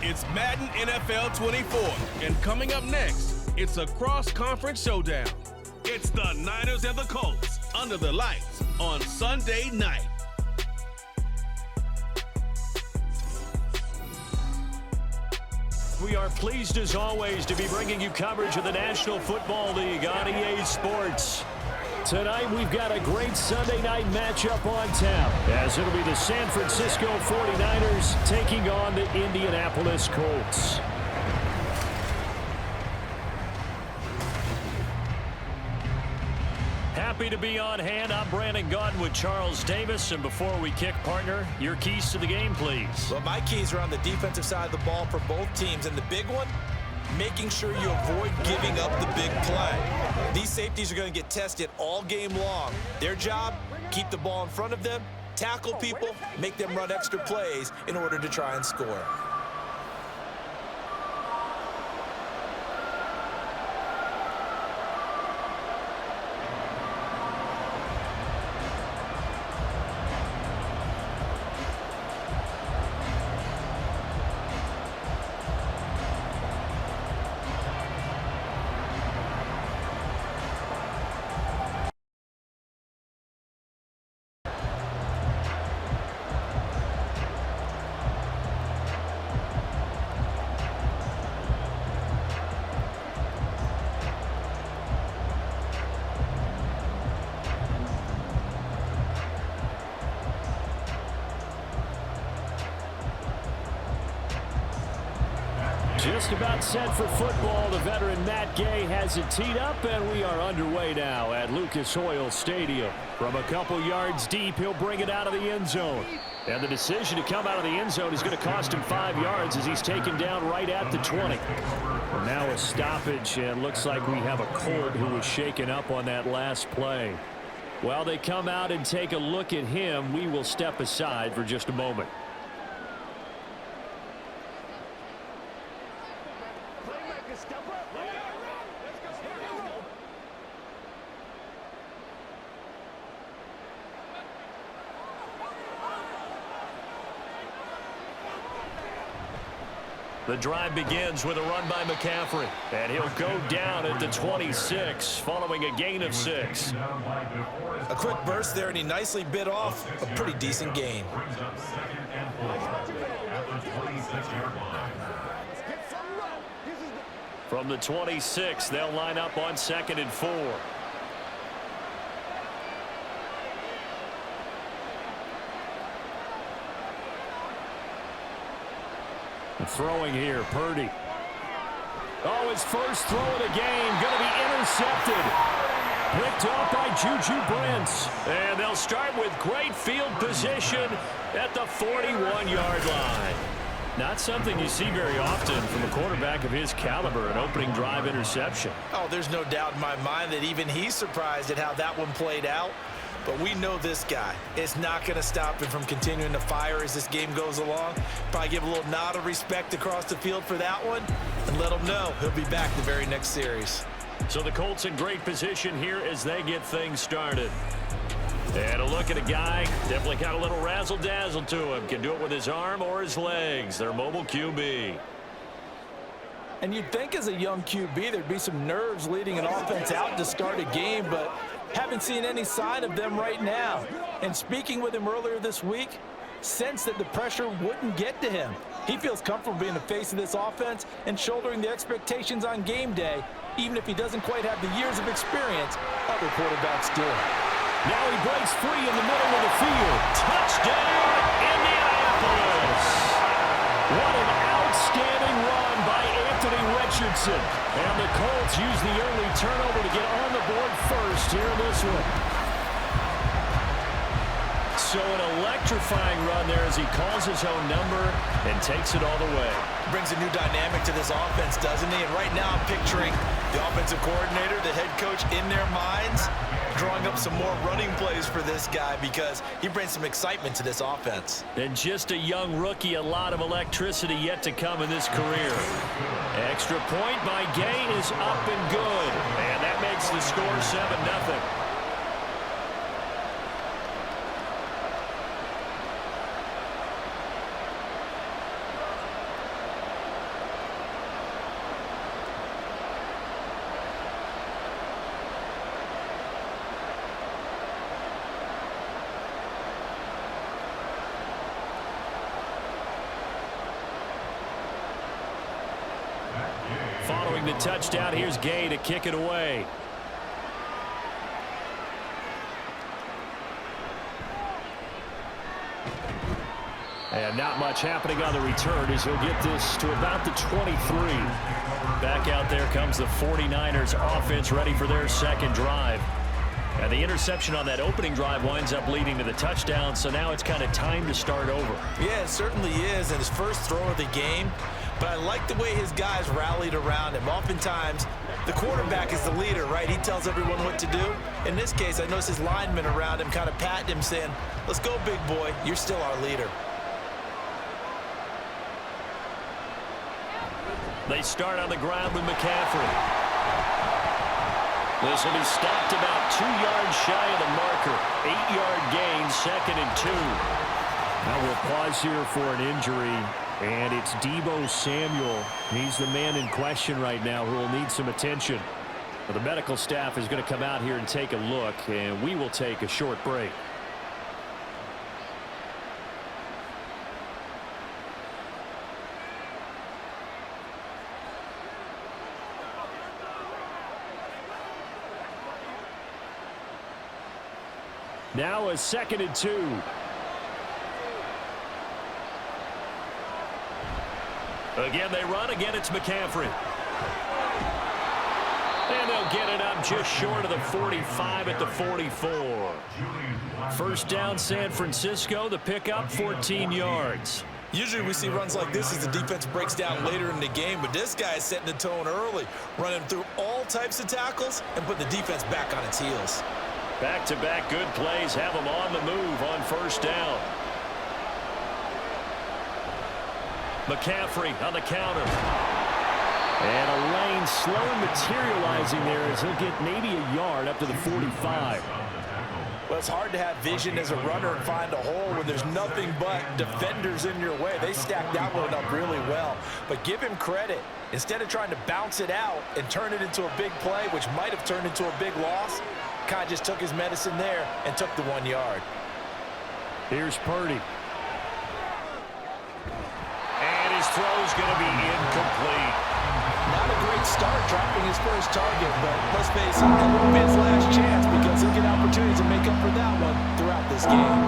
It's Madden NFL 24. And coming up next, it's a cross-conference showdown. It's the Niners and the Colts under the lights on Sunday night. We are pleased as always to be bringing you coverage of the National Football League on EA Sports. Tonight we've got a great Sunday night matchup on tap, as it'll be the San Francisco 49ers taking on the Indianapolis Colts. Happy to be on hand. I'm Brandon Gaudin with Charles Davis. And before we kick, partner, your keys to the game, please. Well, my keys are on the defensive side of the ball for both teams. And the big one, making sure you avoid giving up the big play. These safeties are going to get tested all game long. Their job, keep the ball in front of them, tackle people, make them run extra plays in order to try and score. Just about set for football. The veteran Matt Gay has it teed up, and we are underway now at Lucas Oil Stadium. From a couple yards deep, he'll bring it out of the end zone. And the decision to come out of the end zone is going to cost him 5 yards as he's taken down right at the 20. And now a stoppage, and looks like we have a Colt who was shaken up on that last play. While they come out and take a look at him, we will step aside for just a moment. The drive begins with a run by McCaffrey, and he'll go down at the 26 following a gain of 6. A quick burst there, and he nicely bit off a pretty decent gain. From the 26, they'll line up on 2nd and 4. Throwing here, Purdy. Oh, his first throw of the game, going to be intercepted. Picked off by Juju Brents. And they'll start with great field position at the 41-yard line. Not something you see very often from a quarterback of his caliber, an opening drive interception. Oh, there's no doubt in my mind that even he's surprised at how that one played out. But we know this guy is not going to stop him from continuing to fire as this game goes along. Probably give a little nod of respect across the field for that one and let him know he'll be back the very next series. So the Colts in great position here as they get things started. And a look at a guy, definitely got a little razzle-dazzle to him. Can do it with his arm or his legs. Their mobile QB. And you'd think as a young QB there'd be some nerves leading an offense out to start a game, but haven't seen any sign of them right now. And speaking with him earlier this week, sensed that the pressure wouldn't get to him. He feels comfortable being the face of this offense and shouldering the expectations on game day, even if he doesn't quite have the years of experience other quarterbacks do. Now he breaks free in the middle of the field. Touchdown, Indianapolis! What an outstanding run by Anthony Richardson. And the Colts use the early turnover to get on the board first here in this one. So an electrifying run there as he calls his own number and takes it all the way. Brings a new dynamic to this offense, doesn't he? And right now I'm picturing the offensive coordinator, the head coach in their minds, drawing up some more running plays for this guy because he brings some excitement to this offense. And just a young rookie, a lot of electricity yet to come in this career. Extra point by Gay is up and good. And that makes the score 7-0. following the touchdown. Here's Gay to kick it away. And not much happening on the return as he'll get this to about the 23. Back out there comes the 49ers offense ready for their second drive. And the interception on that opening drive winds up leading to the touchdown, so now it's kind of time to start over. Yeah, it certainly is, and his first throw of the game. But I like the way his guys rallied around him. Oftentimes, the quarterback is the leader, right? He tells everyone what to do. In this case, I noticed his linemen around him kind of patting him, saying, "Let's go, big boy. You're still our leader." They start on the ground with McCaffrey. This will be stopped about 2 yards shy of the marker. 8-yard gain, 2nd and 2. Now we'll pause here for an injury, and it's Deebo Samuel. He's the man in question right now who will need some attention. Well, the medical staff is going to come out here and take a look, and we will take a short break. Now a 2nd and 2. Again, they run. Again, it's McCaffrey. And they'll get it up just short of the 45 at the 44. First down, San Francisco. The pickup, 14 yards. Usually we see runs like this as the defense breaks down later in the game, but this guy is setting the tone early, running through all types of tackles and putting the defense back on its heels. Back-to-back good plays have them on the move on first down. McCaffrey on the counter. And a lane slow materializing there as he'll get maybe a yard up to the 45. Well, it's hard to have vision as a runner and find a hole when there's nothing but defenders in your way. They stacked that one up really well. But give him credit. Instead of trying to bounce it out and turn it into a big play, which might have turned into a big loss, Kai just took his medicine there and took the 1 yard. Here's Purdy. And his throw's going to be incomplete. Not a great start dropping his first target, but let's face it, it won't be his last chance because he'll get opportunities to make up for that one throughout this game.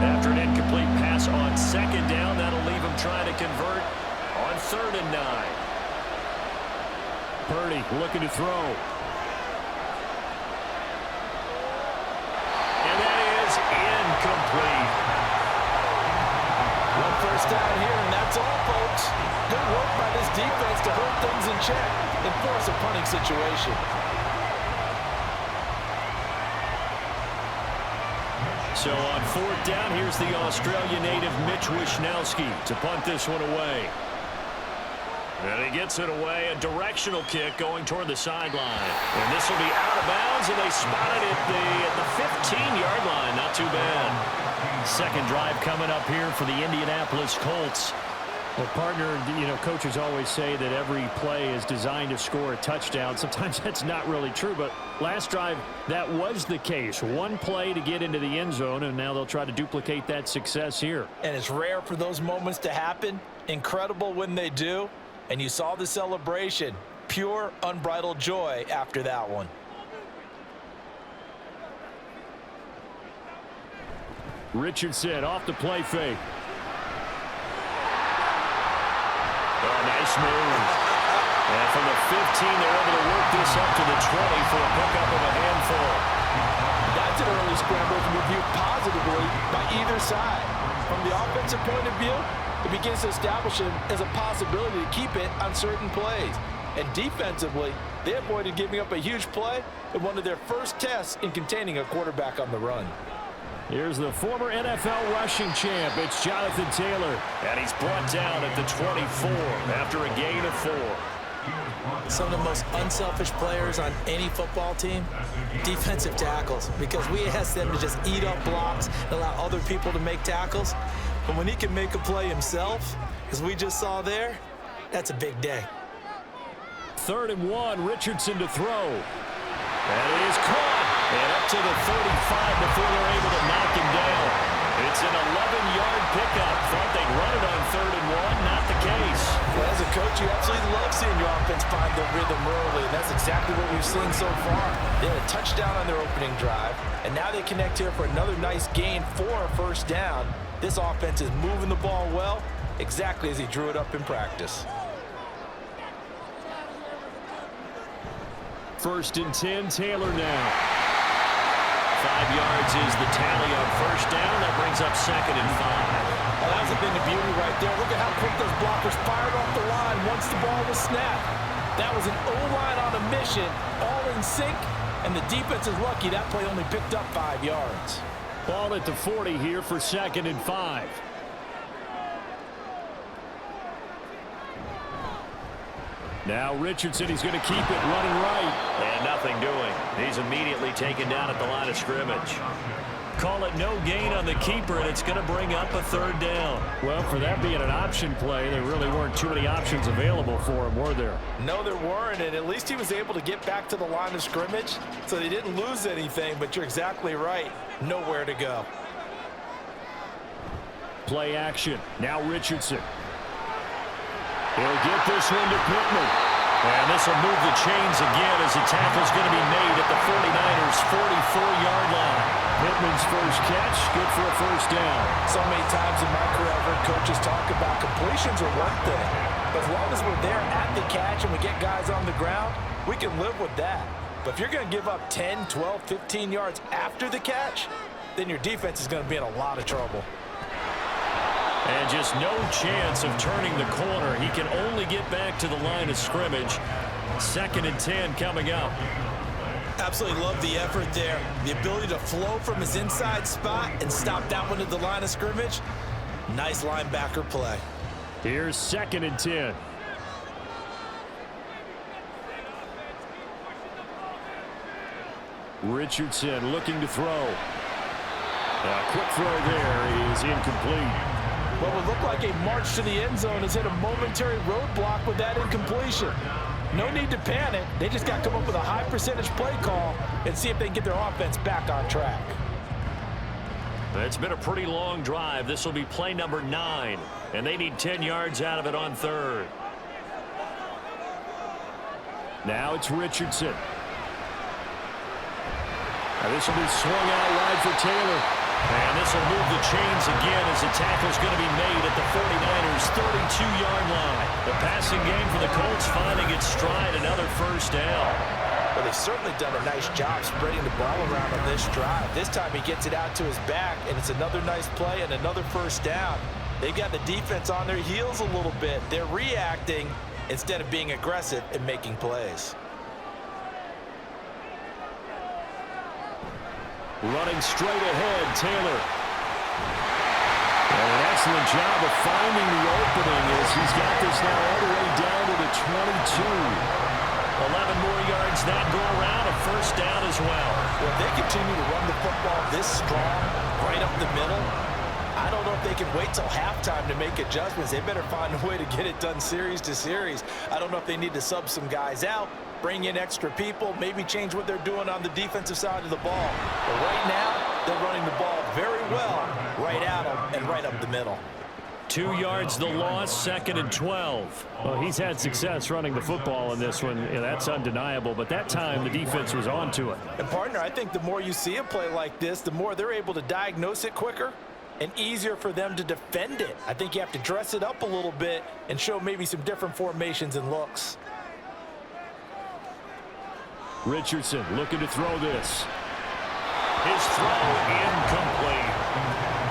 After an incomplete pass on 2nd down, that'll leave him trying to convert on 3rd and 9. Purdy looking to throw. And that is incomplete. One first down here, and that's all, folks. Good work by this defense to hold things in check and force a punting situation. So on 4th down, here's the Australia native Mitch Wishnowsky to punt this one away. And he gets it away, a directional kick going toward the sideline. And this will be out of bounds, and they spot it at the 15-yard line. Not too bad. Second drive coming up here for the Indianapolis Colts. Well, partner, you know, coaches always say that every play is designed to score a touchdown. Sometimes that's not really true, but last drive, that was the case. One play to get into the end zone, and now they'll try to duplicate that success here. And it's rare for those moments to happen. Incredible when they do. And you saw the celebration. Pure, unbridled joy after that one. Richardson off the play fake. Oh, nice move. And from the 15, they're able to work this up to the 20 for a pickup of a handful. That's an early scramble reviewed positively by either side. From the offensive point of view, it begins to establish it as a possibility to keep it on certain plays. And defensively, they avoided giving up a huge play in one of their first tests in containing a quarterback on the run. Here's the former NFL rushing champ. It's Jonathan Taylor. And he's brought down at the 24 after a gain of 4. Some of the most unselfish players on any football team, defensive tackles, because we ask them to just eat up blocks and allow other people to make tackles. But when he can make a play himself, as we just saw there, that's a big day. 3rd and 1, Richardson to throw. And it is caught. And up to the 35 before they're able to knock him down. It's an 11-yard pickup. Thought they'd run it on the rhythm early, and that's exactly what we've seen so far. They had a touchdown on their opening drive, and now they connect here for another nice gain for a first down. This offense is moving the ball well, exactly as he drew it up in practice. 1st and 10, Taylor now. 5 yards is the tally on first down. That brings up 2nd and 5. Well, that's a thing of beauty right there. Look at how quick those blockers fired off the line once the ball was snapped. That was an O-line on a mission, all in sync, and the defense is lucky that play only picked up 5 yards. Ball at the 40 here for 2nd and 5. Now Richardson, he's going to keep it running right. And nothing doing. He's immediately taken down at the line of scrimmage. Call it no gain on the keeper, and it's going to bring up a 3rd down. Well, for that being an option play, there really weren't too many options available for him, were there? No, there weren't, and at least he was able to get back to the line of scrimmage, so they didn't lose anything, but you're exactly right. Nowhere to go. Play action. Now Richardson. He'll get this one to Pittman. And this will move the chains again as the tackle's going to be made at the 49ers' 44-yard line. Pittman's first catch, good for a first down. So many times in my career, I've heard coaches talk about completions are one thing. But as long as we're there at the catch and we get guys on the ground, we can live with that. But if you're going to give up 10, 12, 15 yards after the catch, then your defense is going to be in a lot of trouble. And just no chance of turning the corner. He can only get back to the line of scrimmage. 2nd and 10 coming up. Absolutely love the effort there. The ability to flow from his inside spot and stop that one at the line of scrimmage. Nice linebacker play. Here's 2nd and 10. Richardson looking to throw. A quick throw there is incomplete. What would look like a march to the end zone has hit a momentary roadblock with that incompletion. No need to panic. They just got to come up with a high percentage play call and see if they can get their offense back on track. It's been a pretty long drive. This will be play number 9, and they need 10 yards out of it on 3rd. Now it's Richardson. Now this will be swung out wide for Taylor. And this will move the chains again as the tackle's going to be made at the 49ers' 32-yard line. The passing game for the Colts finding its stride, another first down. Well, they've certainly done a nice job spreading the ball around on this drive. This time he gets it out to his back, and it's another nice play and another first down. They've got the defense on their heels a little bit. They're reacting instead of being aggressive and making plays. Running straight ahead, Taylor. And an excellent job of finding the opening as he's got this now all the way down to the 22. 11 more yards that go around, a first down as well. Well, if they continue to run the football this strong, right up the middle, I don't know if they can wait till halftime to make adjustments. They better find a way to get it done series to series. I don't know if they need to sub some guys out, bring in extra people, maybe change what they're doing on the defensive side of the ball. But right now, they're running the ball very well, right at them and right up the middle. 2 yards the loss, 2nd and 12. Well, he's had success running the football in this one, and that's undeniable. But that time, the defense was on to it. And, partner, I think the more you see a play like this, the more they're able to diagnose it quicker and easier for them to defend it. I think you have to dress it up a little bit and show maybe some different formations and looks. Richardson looking to throw this. His throw incomplete.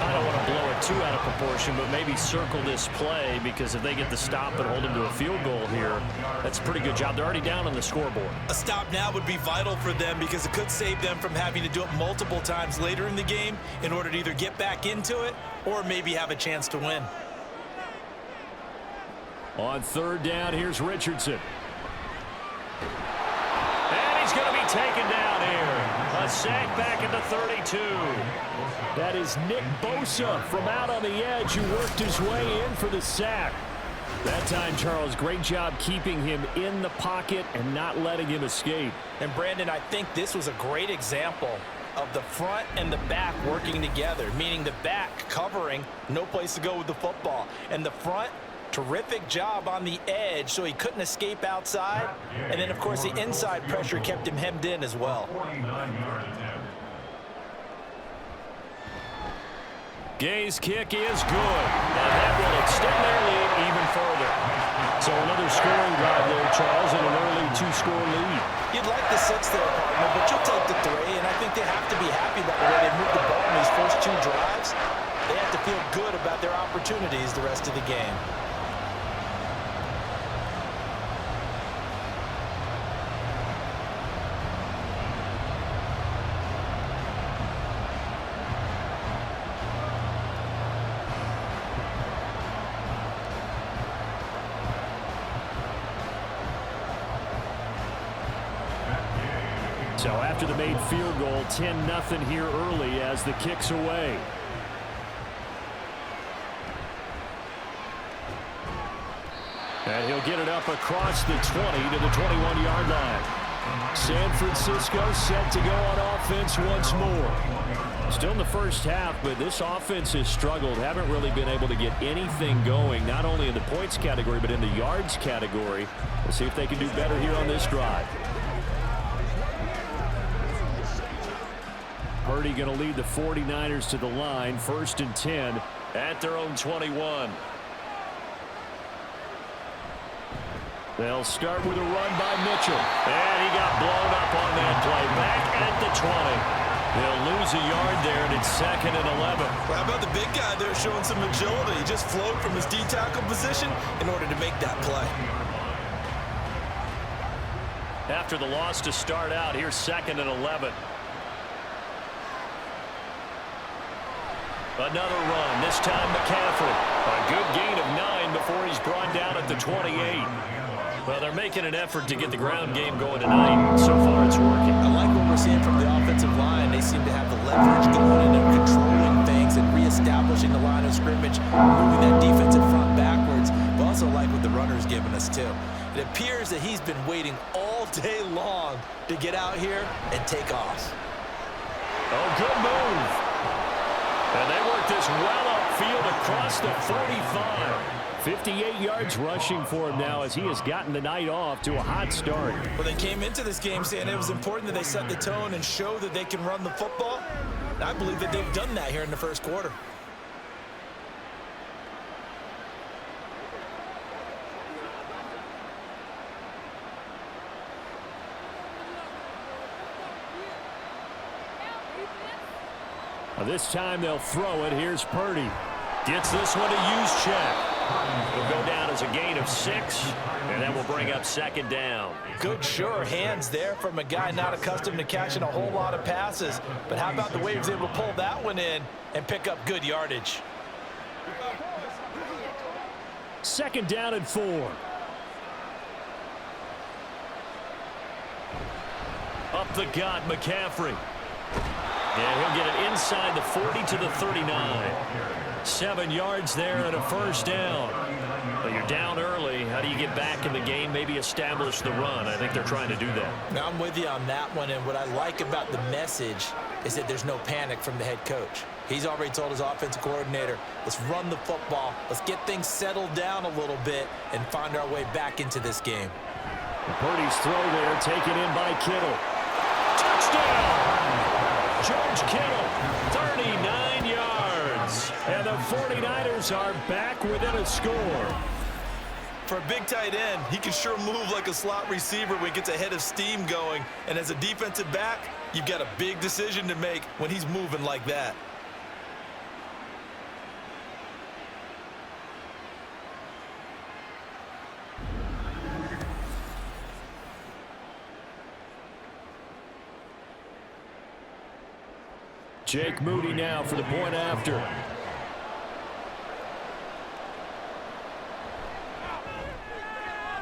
I don't want to blow it too out of proportion, but maybe circle this play, because if they get the stop and hold him to a field goal here, that's a pretty good job. They're already down on the scoreboard. A stop now would be vital for them, because it could save them from having to do it multiple times later in the game in order to either get back into it or maybe have a chance to win. On 3rd down, here's Richardson. And he's going to be taken down here. A sack back at the 32. That is Nick Bosa from out on the edge who worked his way in for the sack. That time, Charles, great job keeping him in the pocket and not letting him escape. And, Brandon, I think this was a great example of the front and the back working together, meaning the back covering, no place to go with the football, and the front Terrific job on the edge so he couldn't escape outside. And then, of course, the inside pressure kept him hemmed in as well. Gay's kick is good, and that will extend their lead even further. So another scoring drive there, Charles, and an early 2-score lead. You'd like the 6 there, partner, but you'll take the 3, and I think they have to be happy about the way they moved the ball in these first 2 drives. They have to feel good about their opportunities the rest of the game. So after the made field goal, 10-0 here early as the kick's away. And he'll get it up across the 20 to the 21-yard line. San Francisco set to go on offense once more. Still in the first half, but this offense has struggled. Haven't really been able to get anything going, not only in the points category, but in the yards category. We'll see if they can do better here on this drive. Purdy going to lead the 49ers to the line, 1st and 10 at their own 21. They'll start with a run by Mitchell. And he got blown up on that play. Back at the 20. They'll lose a yard there, and it's 2nd and 11. Well, how about the big guy there showing some agility? He just flowed from his D-tackle position in order to make that play. After the loss to start out, here's 2nd and 11. Another run, this time McCaffrey. A good gain of 9 before he's brought down at the 28. Well, they're making an effort to get the ground game going tonight. So far, it's working. I like what we're seeing from the offensive line. They seem to have the leverage going in and controlling things and reestablishing the line of scrimmage, moving that defensive front backwards. But also like what the runner's giving us, too. It appears that he's been waiting all day long to get out here and take off. Oh, good move. And they work this well upfield across the 45. 58 yards rushing for him now as he has gotten the night off to a hot start. Well, they came into this game saying it was important that they set the tone and show that they can run the football. And I believe that they've done that here in the first quarter. This time they'll throw it. Here's Purdy. Gets this one to Juszczyk. Will go down as a gain of 6, and that will bring up 2nd down. Good, sure hands there from a guy not accustomed to catching a whole lot of passes. But how about the way he was able to pull that one in and pick up good yardage? 2nd down and 4. Up the gut, McCaffrey. Yeah, he'll get it inside the 40 to the 39. 7 yards there and a 1st down. Well, you're down early. How do you get back in the game? Maybe establish the run. I think they're trying to do that. Now, I'm with you on that one, and what I like about the message is that there's no panic from the head coach. He's already told his offensive coordinator, let's run the football, let's get things settled down a little bit and find our way back into this game. Purdy's throw there taken in by Kittle. Touchdown! George Kittle, 39 yards. And the 49ers are back within a score. For a big tight end, he can sure move like a slot receiver when he gets a head of steam going. And as a defensive back, you've got a big decision to make when he's moving like that. Jake Moody now for the point after.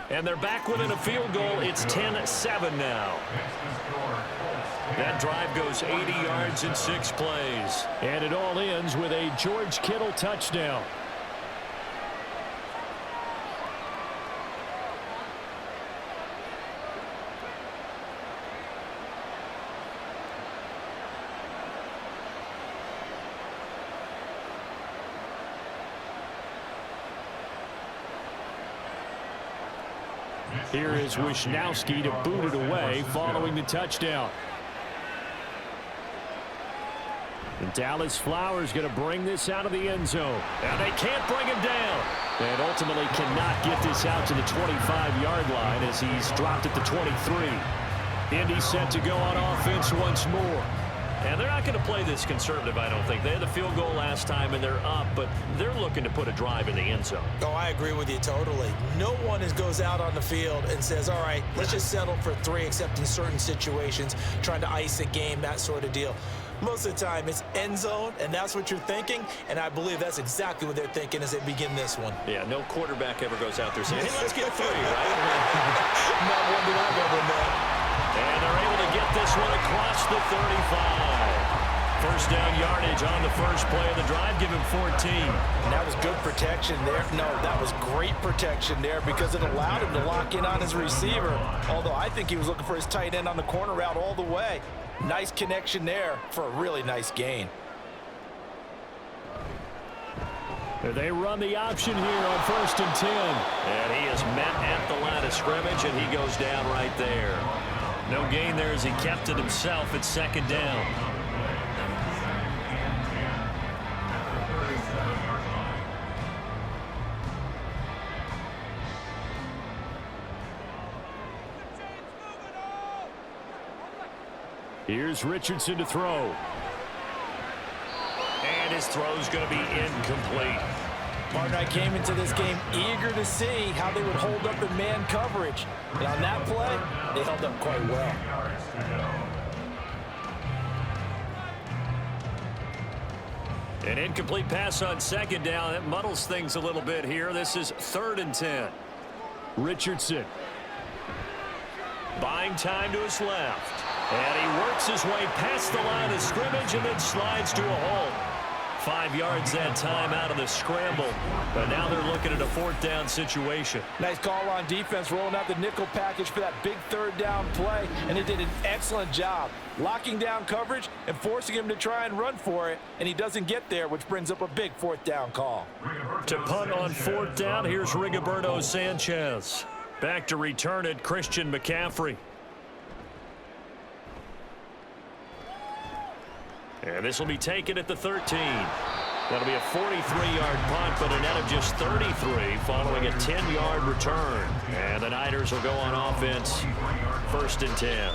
And they're back within a field goal. It's 10-7 now. That drive goes 80 yards in 6 plays. And it all ends with a George Kittle touchdown. Here is Wisnowski to boot it away following the touchdown. And Dallas Flowers going to bring this out of the end zone. And they can't bring him down. And ultimately cannot get this out to the 25-yard line as he's dropped at the 23. Indy set to go on offense once more. And they're not going to play this conservative, I don't think. They had the field goal last time, and they're up, but they're looking to put a drive in the end zone. Oh, I agree with you totally. No one goes out on the field and says, all right, let's just settle for 3, except in certain situations, trying to ice a game, that sort of deal. Most of the time, it's end zone, and that's what you're thinking, and I believe that's exactly what they're thinking as they begin this one. Yeah, no quarterback ever goes out there saying, hey, let's get 3, right? Not one that I've ever met. And they're able to get this one across the 35. First down yardage on the first play of the drive. Give him 14. And that was good protection there. No, that was great protection there because it allowed him to lock in on his receiver. Although I think he was looking for his tight end on the corner route all the way. Nice connection there for a really nice gain. They run the option here on 1st and 10. And he is met at the line of scrimmage, and he goes down right there. No gain there as he kept it himself at 2nd down. Here's Richardson to throw. And his throw's going to be incomplete. Partner, I came into this game eager to see how they would hold up in man coverage. And on that play, they held up quite well. An incomplete pass on 2nd down. That muddles things a little bit here. This is 3rd and 10. Richardson. Buying time to his left. And he works his way past the line of scrimmage and then slides to a halt. 5 yards that time out of the scramble. But now they're looking at a 4th down situation. Nice call on defense, rolling out the nickel package for that big 3rd down play. And they did an excellent job locking down coverage and forcing him to try and run for it. And he doesn't get there, which brings up a big 4th down call. To punt on 4th down, here's Rigoberto Sanchez. Back to return it, Christian McCaffrey. And this will be taken at the 13. That'll be a 43-yard punt, but a net of just 33 following a 10-yard return. And the Niners will go on offense, 1st and 10.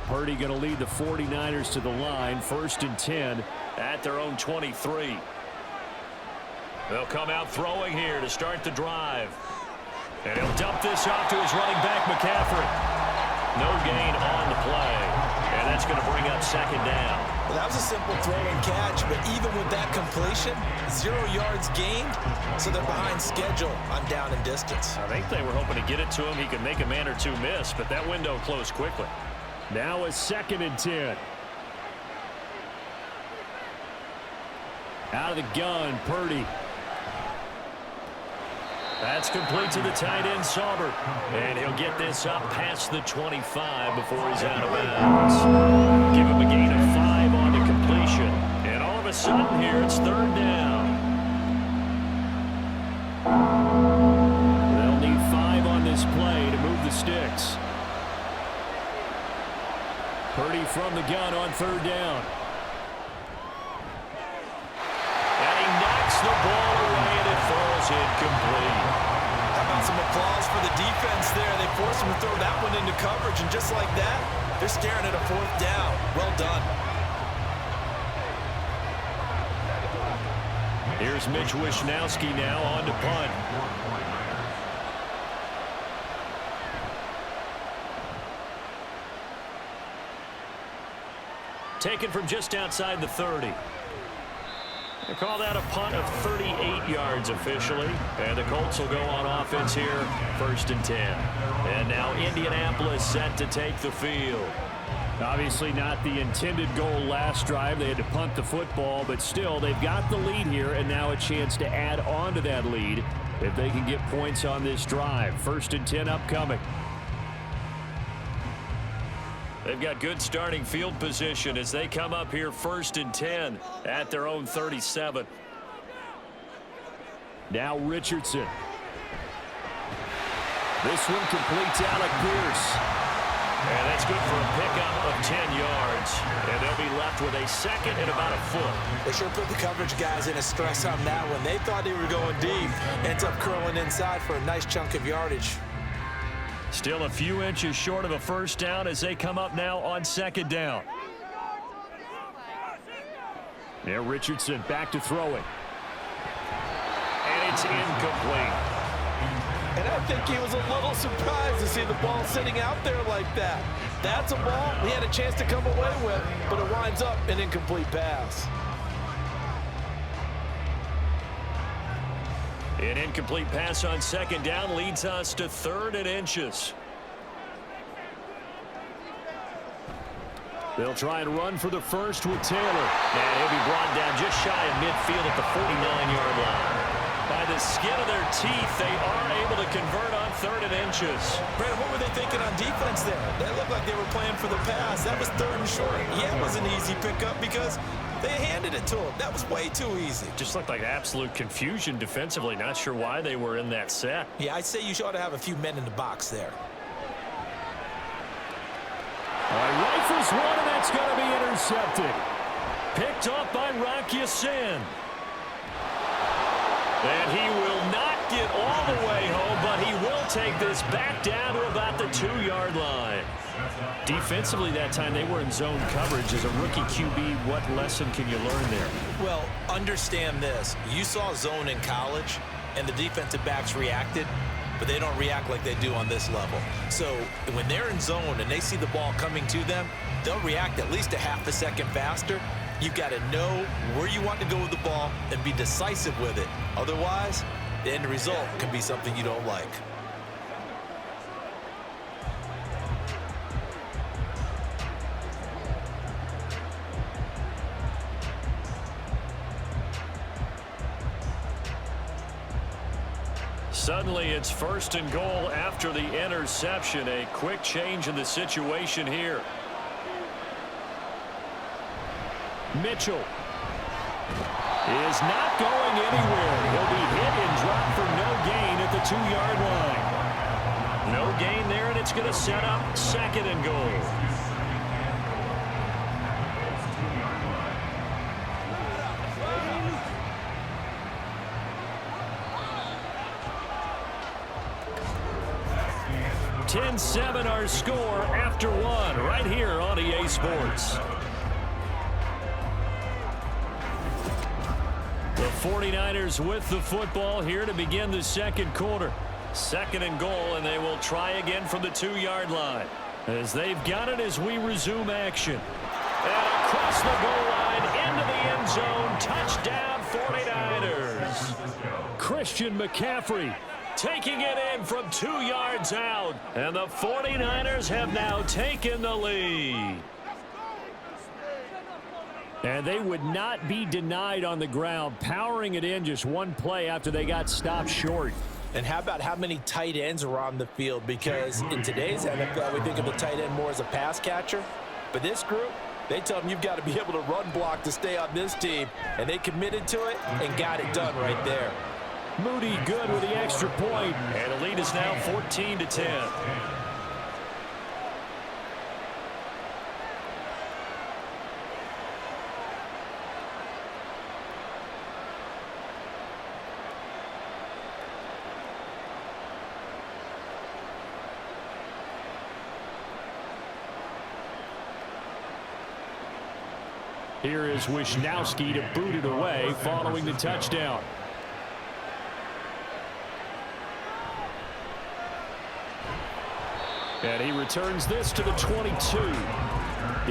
Purdy going to lead the 49ers to the line, 1st and 10 at their own 23. They'll come out throwing here to start the drive. And he'll dump this off to his running back, McCaffrey. No gain on the play. And that's going to bring up 2nd down. Well, that was a simple throw and catch, but even with that completion, 0 yards gained, so they're behind schedule on down and distance. I think they were hoping to get it to him. He could make a man or two miss, but that window closed quickly. Now a 2nd and 10. Out of the gun, Purdy. That's complete to the tight end, Sauber. And he'll get this up past the 25 before he's out of bounds. Give him a gain of 5 on the completion. And all of a sudden here, it's 3rd down. They'll need 5 on this play to move the sticks. Purdy from the gun on 3rd down. And he knocks the ball away, and it falls incomplete. How about some applause for the defense there? They forced him to throw that one into coverage, and just like that, they're staring at a 4th down. Well done. Here's Mitch Wisnowski now on to punt. Taken from just outside the 30. They call that a punt of 38 yards officially. And the Colts will go on offense here, 1st and 10. And now Indianapolis set to take the field. Obviously not the intended goal last drive. They had to punt the football, but still they've got the lead here and now a chance to add on to that lead if they can get points on this drive. 1st and 10 upcoming. They've got good starting field position as they come up here 1st and 10 at their own 37. Now Richardson. This one completes Alec Pierce. And that's good for a pickup of 10 yards. And they'll be left with a 2nd and about a foot. They sure put the coverage guys in a stress on that one. They thought they were going deep. Ends up curling inside for a nice chunk of yardage. Still a few inches short of a 1st down as they come up now on 2nd down. Now Richardson back to throwing. And it's incomplete. And I think he was a little surprised to see the ball sitting out there like that. That's a ball he had a chance to come away with, but it winds up an incomplete pass. An incomplete pass on 2nd down leads us to 3rd and inches. They'll try and run for the first with Taylor. And he'll be brought down just shy of midfield at the 49-yard line. By the skin of their teeth, they are able to convert on 3rd and inches. Brandon, what were they thinking on defense there? They looked like they were playing for the pass. That was 3rd and short. Yeah, it was an easy pickup because they handed it to him. That was way too easy. Just looked like absolute confusion defensively. Not sure why they were in that set. Yeah, I'd say you ought to have a few men in the box there. Rifles one, and that's going to be intercepted. Picked up by Richardson. And he will not get all the way home, but he will take this back down to about the 2-yard line. Defensively that time, they were in zone coverage. As a rookie QB, what lesson can you learn there? Well, understand this. You saw zone in college, and the defensive backs reacted, but they don't react like they do on this level. So when they're in zone and they see the ball coming to them, they'll react at least a half a second faster. You've got to know where you want to go with the ball and be decisive with it. Otherwise, the end result can be something you don't like. Suddenly, it's 1st and goal after the interception. A quick change in the situation here. Mitchell is not going anywhere. He'll be hit and dropped for no gain at the 2-yard line. No gain there, and it's going to set up 2nd and goal. (10-7) our score after 1 right here on EA Sports. The 49ers with the football here to begin the 2nd quarter. 2nd and goal, and they will try again from the 2-yard line. As they've got it as we resume action. And across the goal line, into the end zone, touchdown 49ers. Christian McCaffrey taking it in from 2 yards out. And the 49ers have now taken the lead. And they would not be denied on the ground, powering it in just one play after they got stopped short. And how about how many tight ends are on the field? Because in today's NFL, we think of the tight end more as a pass catcher. But this group, they tell them you've got to be able to run block to stay on this team. And they committed to it and got it done right there. Moody good with the extra point. And the lead is now 14-10. Here is Wisnowski to boot it away following the touchdown. And he returns this to the 22.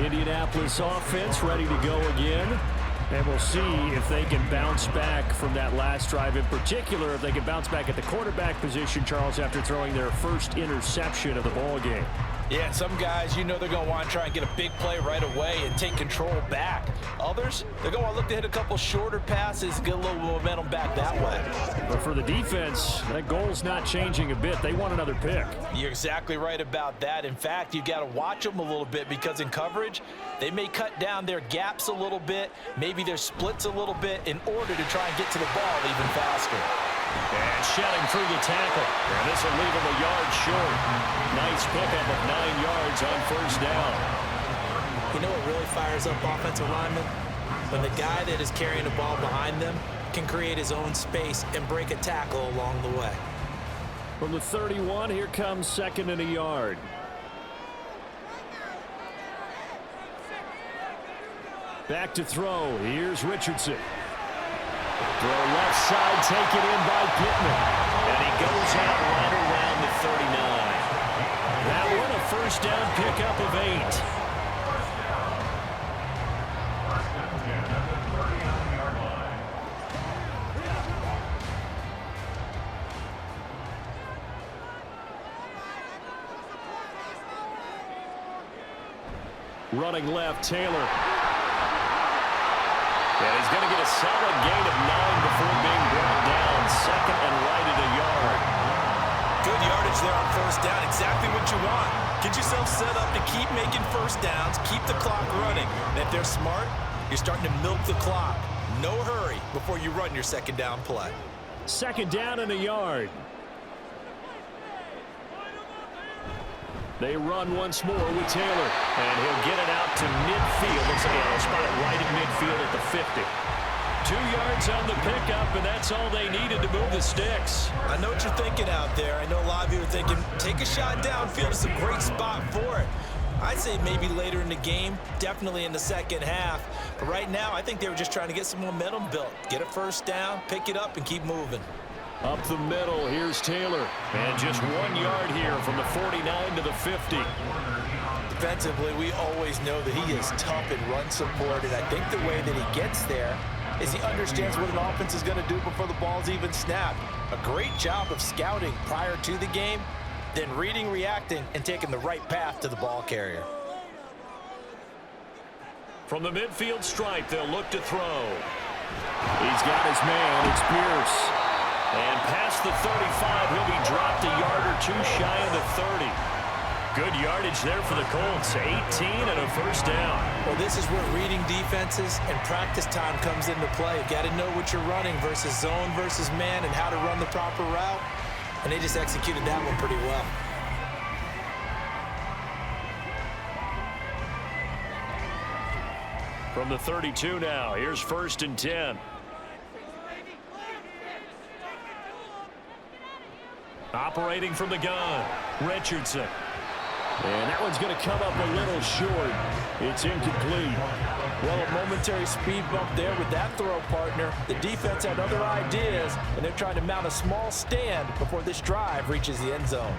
Indianapolis offense ready to go again. And we'll see if they can bounce back from that last drive. In particular, if they can bounce back at the quarterback position, Charles, after throwing their first interception of the ball game. Yeah, some guys, you know they're going to want to try and get a big play right away and take control back. Others, they're going to look to hit a couple shorter passes and get a little momentum back that way. But for the defense, that goal's not changing a bit. They want another pick. You're exactly right about that. In fact, you've got to watch them a little bit because in coverage, they may cut down their gaps a little bit, maybe their splits a little bit in order to try and get to the ball even faster. And shedding through the tackle. And this will leave him a yard short. Nice pickup of 9 yards on first down. You know what really fires up offensive linemen? When the guy that is carrying the ball behind them can create his own space and break a tackle along the way. From the 31, here comes 2nd and a yard. Back to throw. Here's Richardson. Throw left side, taken in by Pittman. And he goes out right around the 39. That one a first down pickup of 8. Running left, Taylor. And he's going to get a solid gain of 9 before being brought down. 2nd and right at a yard. Good yardage there on first down. Exactly what you want. Get yourself set up to keep making first downs, keep the clock running. And if they're smart, you're starting to milk the clock. No hurry before you run your second down play. 2nd down and a yard. They run once more with Taylor. And he'll get it out to midfield. Looks like he'll spot it right at midfield at the 50. 2 yards on the pickup, and that's all they needed to move the sticks. I know what you're thinking out there. I know a lot of you are thinking, take a shot downfield. It's a great spot for it. I'd say maybe later in the game, definitely in the second half. But right now, I think they were just trying to get some momentum built. Get a first down, pick it up, and keep moving. Up the middle, here's Taylor. And just 1 yard here from the 49 to the 50. Defensively, we always know that he is tough in run support, and I think the way that he gets there is he understands what an offense is going to do before the ball's even snapped. A great job of scouting prior to the game, then reading, reacting, and taking the right path to the ball carrier. From the midfield stripe, they'll look to throw. He's got his man. It's Pierce. And past the 35, he'll be dropped a yard or two shy of the 30. Good yardage there for the Colts. 18 and a first down. Well, this is where reading defenses and practice time comes into play. You've got to know what you're running versus zone versus man and how to run the proper route. And they just executed that one pretty well. From the 32 now, here's 1st and 10. Operating from the gun, Richardson. And that one's going to come up a little short. It's incomplete. Well, a momentary speed bump there with that throw, partner. The defense had other ideas, and they're trying to mount a small stand before this drive reaches the end zone.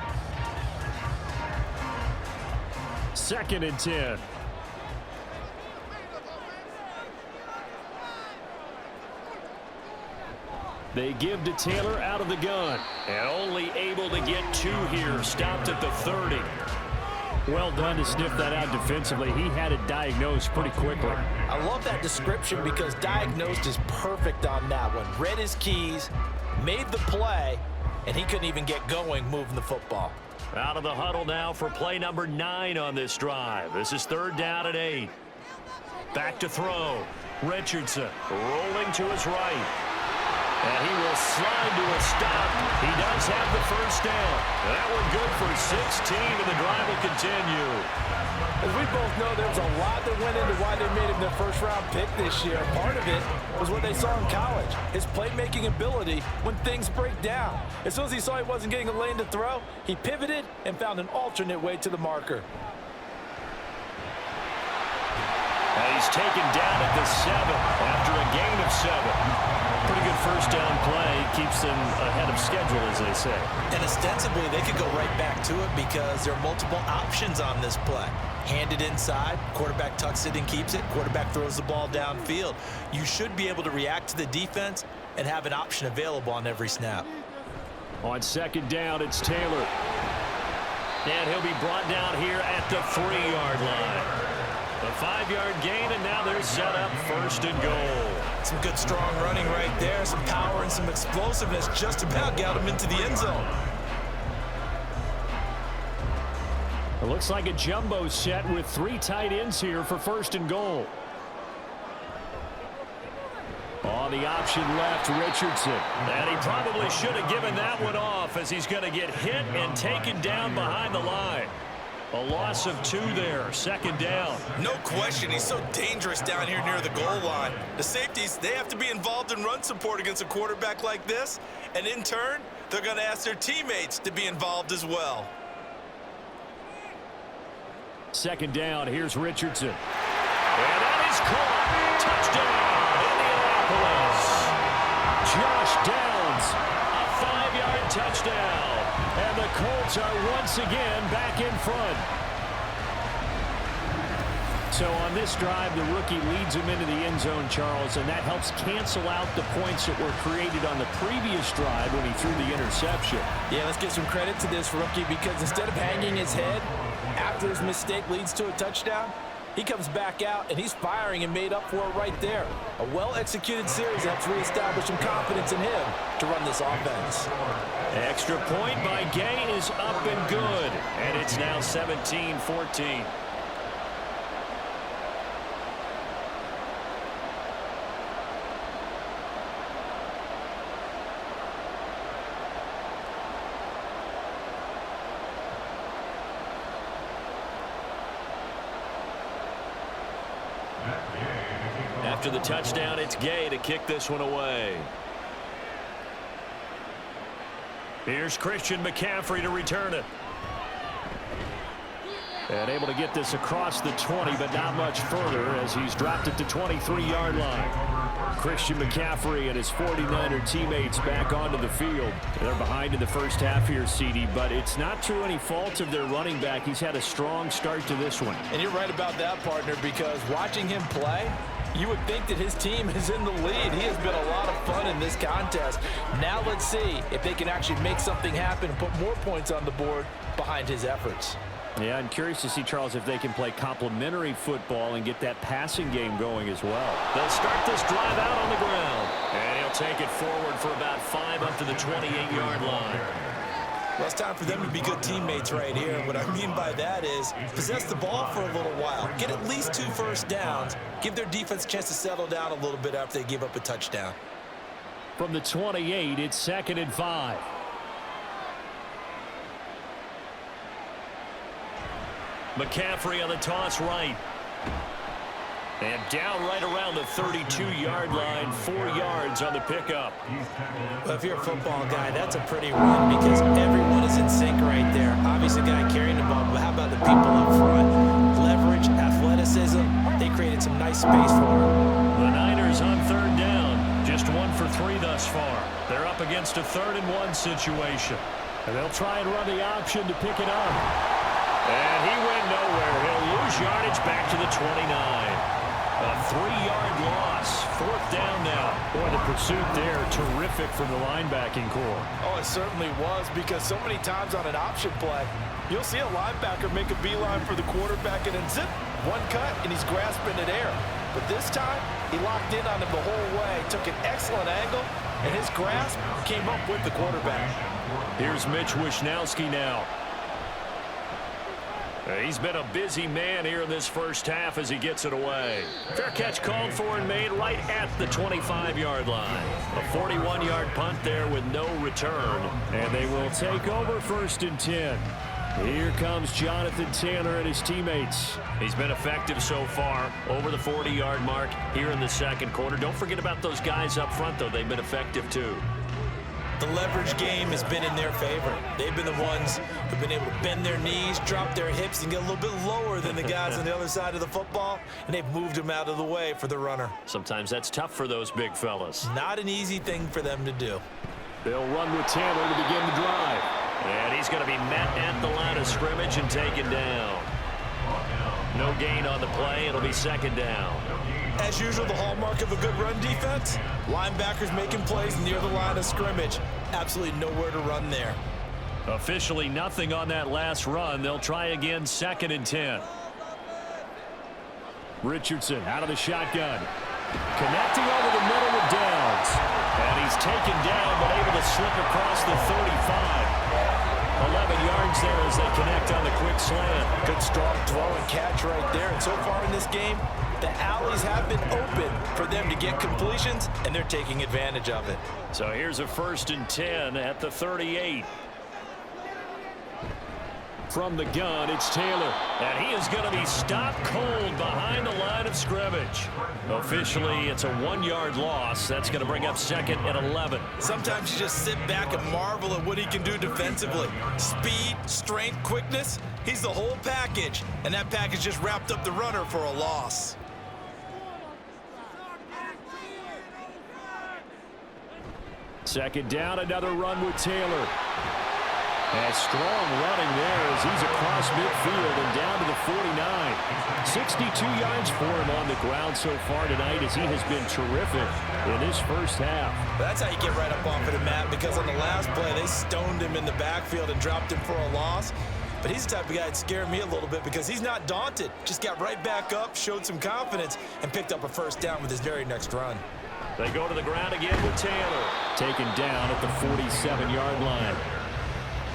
2nd and 10. They give to Taylor out of the gun. And only able to get 2 here. Stopped at the 30. Well done to sniff that out defensively. He had it diagnosed pretty quickly. I love that description because diagnosed is perfect on that one. Read his keys, made the play, and he couldn't even get going moving the football. Out of the huddle now for play number 9 on this drive. This is 3rd down and 8. Back to throw. Richardson rolling to his right. And he will slide to a stop. He does have the first down. That one good for 16, and the drive will continue. As we both know, there was a lot that went into why they made him their first-round pick this year. Part of it was what they saw in college, his playmaking ability when things break down. As soon as he saw he wasn't getting a lane to throw, he pivoted and found an alternate way to the marker. And he's taken down at the 7 after a gain of 7. Pretty good first down play. Keeps them ahead of schedule, as they say. And ostensibly, they could go right back to it because there are multiple options on this play. Hand it inside, quarterback tucks it and keeps it, quarterback throws the ball downfield. You should be able to react to the defense and have an option available on every snap. On 2nd down, it's Taylor. And he'll be brought down here at the 3-yard line. A 5-yard gain, and now they're set up 1st and goal. Some good, strong running right there. Some power and some explosiveness just about got him into the end zone. It looks like a jumbo set with 3 tight ends here for 1st and goal. On the option left, Richardson. And he probably should have given that one off as he's going to get hit and taken down behind the line. A loss of 2 there, 2nd down. No question, he's so dangerous down here near the goal line. The safeties, they have to be involved in run support against a quarterback like this. And in turn, they're going to ask their teammates to be involved as well. 2nd down, here's Richardson. And that is caught. Touchdown, Indianapolis. Josh Downs, a 5-yard touchdown. And the Colts are once again back in front. So on this drive, the rookie leads him into the end zone, Charles, and that helps cancel out the points that were created on the previous drive when he threw the interception. Yeah, let's give some credit to this rookie because instead of hanging his head after his mistake leads to a touchdown, he comes back out and he's firing and made up for it right there. A well-executed series helps reestablish some confidence in him to run this offense. Extra point by Gay is up and good, and it's now 17-14. After the touchdown, it's Gay to kick this one away. Here's Christian McCaffrey to return it. And able to get this across the 20, but not much further as he's dropped it to 23-yard line. Christian McCaffrey and his 49er teammates back onto the field. They're behind in the first half here, CD, but it's not through any fault of their running back. He's had a strong start to this one. And you're right about that, partner, because watching him play, you would think that his team is in the lead. He has been a lot of fun in this contest. Now let's see if they can actually make something happen and put more points on the board behind his efforts. Yeah, I'm curious to see, Charles, if they can play complementary football and get that passing game going as well. They'll start this drive out on the ground. And he'll take it forward for about 5 up to the 28-yard line. Well, it's time for them to be good teammates right here. What I mean by that is possess the ball for a little while. Get at least 2 first downs. Give their defense a chance to settle down a little bit after they give up a touchdown. From the 28, it's 2nd and 5. McCaffrey on the toss right. And down right around the 32-yard line, 4 yards on the pickup. Well, if you're a football guy, that's a pretty run because everyone is in sync right there. Obviously, the guy carrying the ball, but how about the people up front? Leverage, athleticism, they created some nice space for him. The Niners on 3rd down, just 1 for 3 thus far. They're up against a 3rd and 1 situation. And they'll try and run the option to pick it up. And he went nowhere. He'll lose yardage back to the 29. A 3-yard loss. 4th down now. Boy, the pursuit there, terrific from the linebacking core. Oh, it certainly was because so many times on an option play, you'll see a linebacker make a beeline for the quarterback and then zip, one cut, and he's grasping at air. But this time, he locked in on him the whole way, took an excellent angle, and his grasp came up with the quarterback. Here's Mitch Wishnowsky now. He's been a busy man here in this first half as he gets it away. Fair catch called for and made right at the 25-yard line. A 41-yard punt there with no return. And they will take over 1st and 10. Here comes Jonathan Taylor and his teammates. He's been effective so far, over the 40-yard mark here in the 2nd quarter. Don't forget about those guys up front, though. They've been effective, too. The leverage game has been in their favor. They've been the ones who've been able to bend their knees, drop their hips, and get a little bit lower than the guys on the other side of the football, and they've moved them out of the way for the runner. Sometimes that's tough for those big fellas. Not an easy thing for them to do. They'll run with Taylor to begin the drive. And he's going to be met at the line of scrimmage and taken down. No gain on the play. It'll be 2nd down. As usual, the hallmark of a good run defense, linebackers making plays near the line of scrimmage. Absolutely nowhere to run there. Officially nothing on that last run. They'll try again, 2nd and 10. Richardson out of the shotgun. Connecting over the middle with Downs. And he's taken down, but able to slip across the 35. 11 yards there as they connect on the quick slant. Good strong throw and catch right there. And so far in this game, the alleys have been open for them to get completions, and they're taking advantage of it. So here's a 1st and 10 at the 38. From the gun, it's Taylor. And he is going to be stopped cold behind the line of scrimmage. Officially, it's a 1-yard loss. That's going to bring up 2nd and 11. Sometimes you just sit back and marvel at what he can do defensively. Speed, strength, quickness, he's the whole package. And that package just wrapped up the runner for a loss. Second down, another run with Taylor. And strong running there as he's across midfield and down to the 49. 62 yards for him on the ground so far tonight as he has been terrific in his first half. That's how you get right up off of the mat, because on the last play, they stoned him in the backfield and dropped him for a loss. But he's the type of guy that scared me a little bit because he's not daunted. Just got right back up, showed some confidence, and picked up a 1st down with his very next run. They go to the ground again with Taylor. Taken down at the 47-yard line.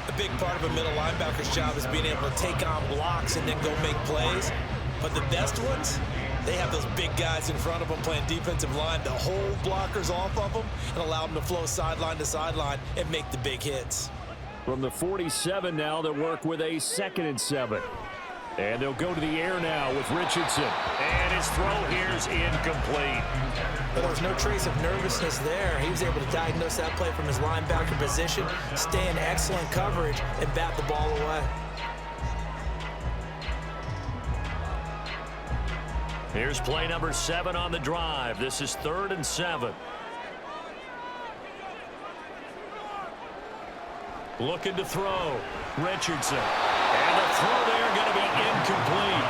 A big part of a middle linebacker's job is being able to take on blocks and then go make plays. But the best ones, they have those big guys in front of them playing defensive line to hold blockers off of them and allow them to flow sideline to sideline and make the big hits. From the 47 now, they'll work with a 2nd and 7. And they'll go to the air now with Richardson. And his throw here's incomplete. But there was no trace of nervousness there. He was able to diagnose that play from his linebacker position, stay in excellent coverage, and bat the ball away. Here's play number 7 on the drive. This is 3rd and 7. Looking to throw. Richardson. And the throw there going to be incomplete.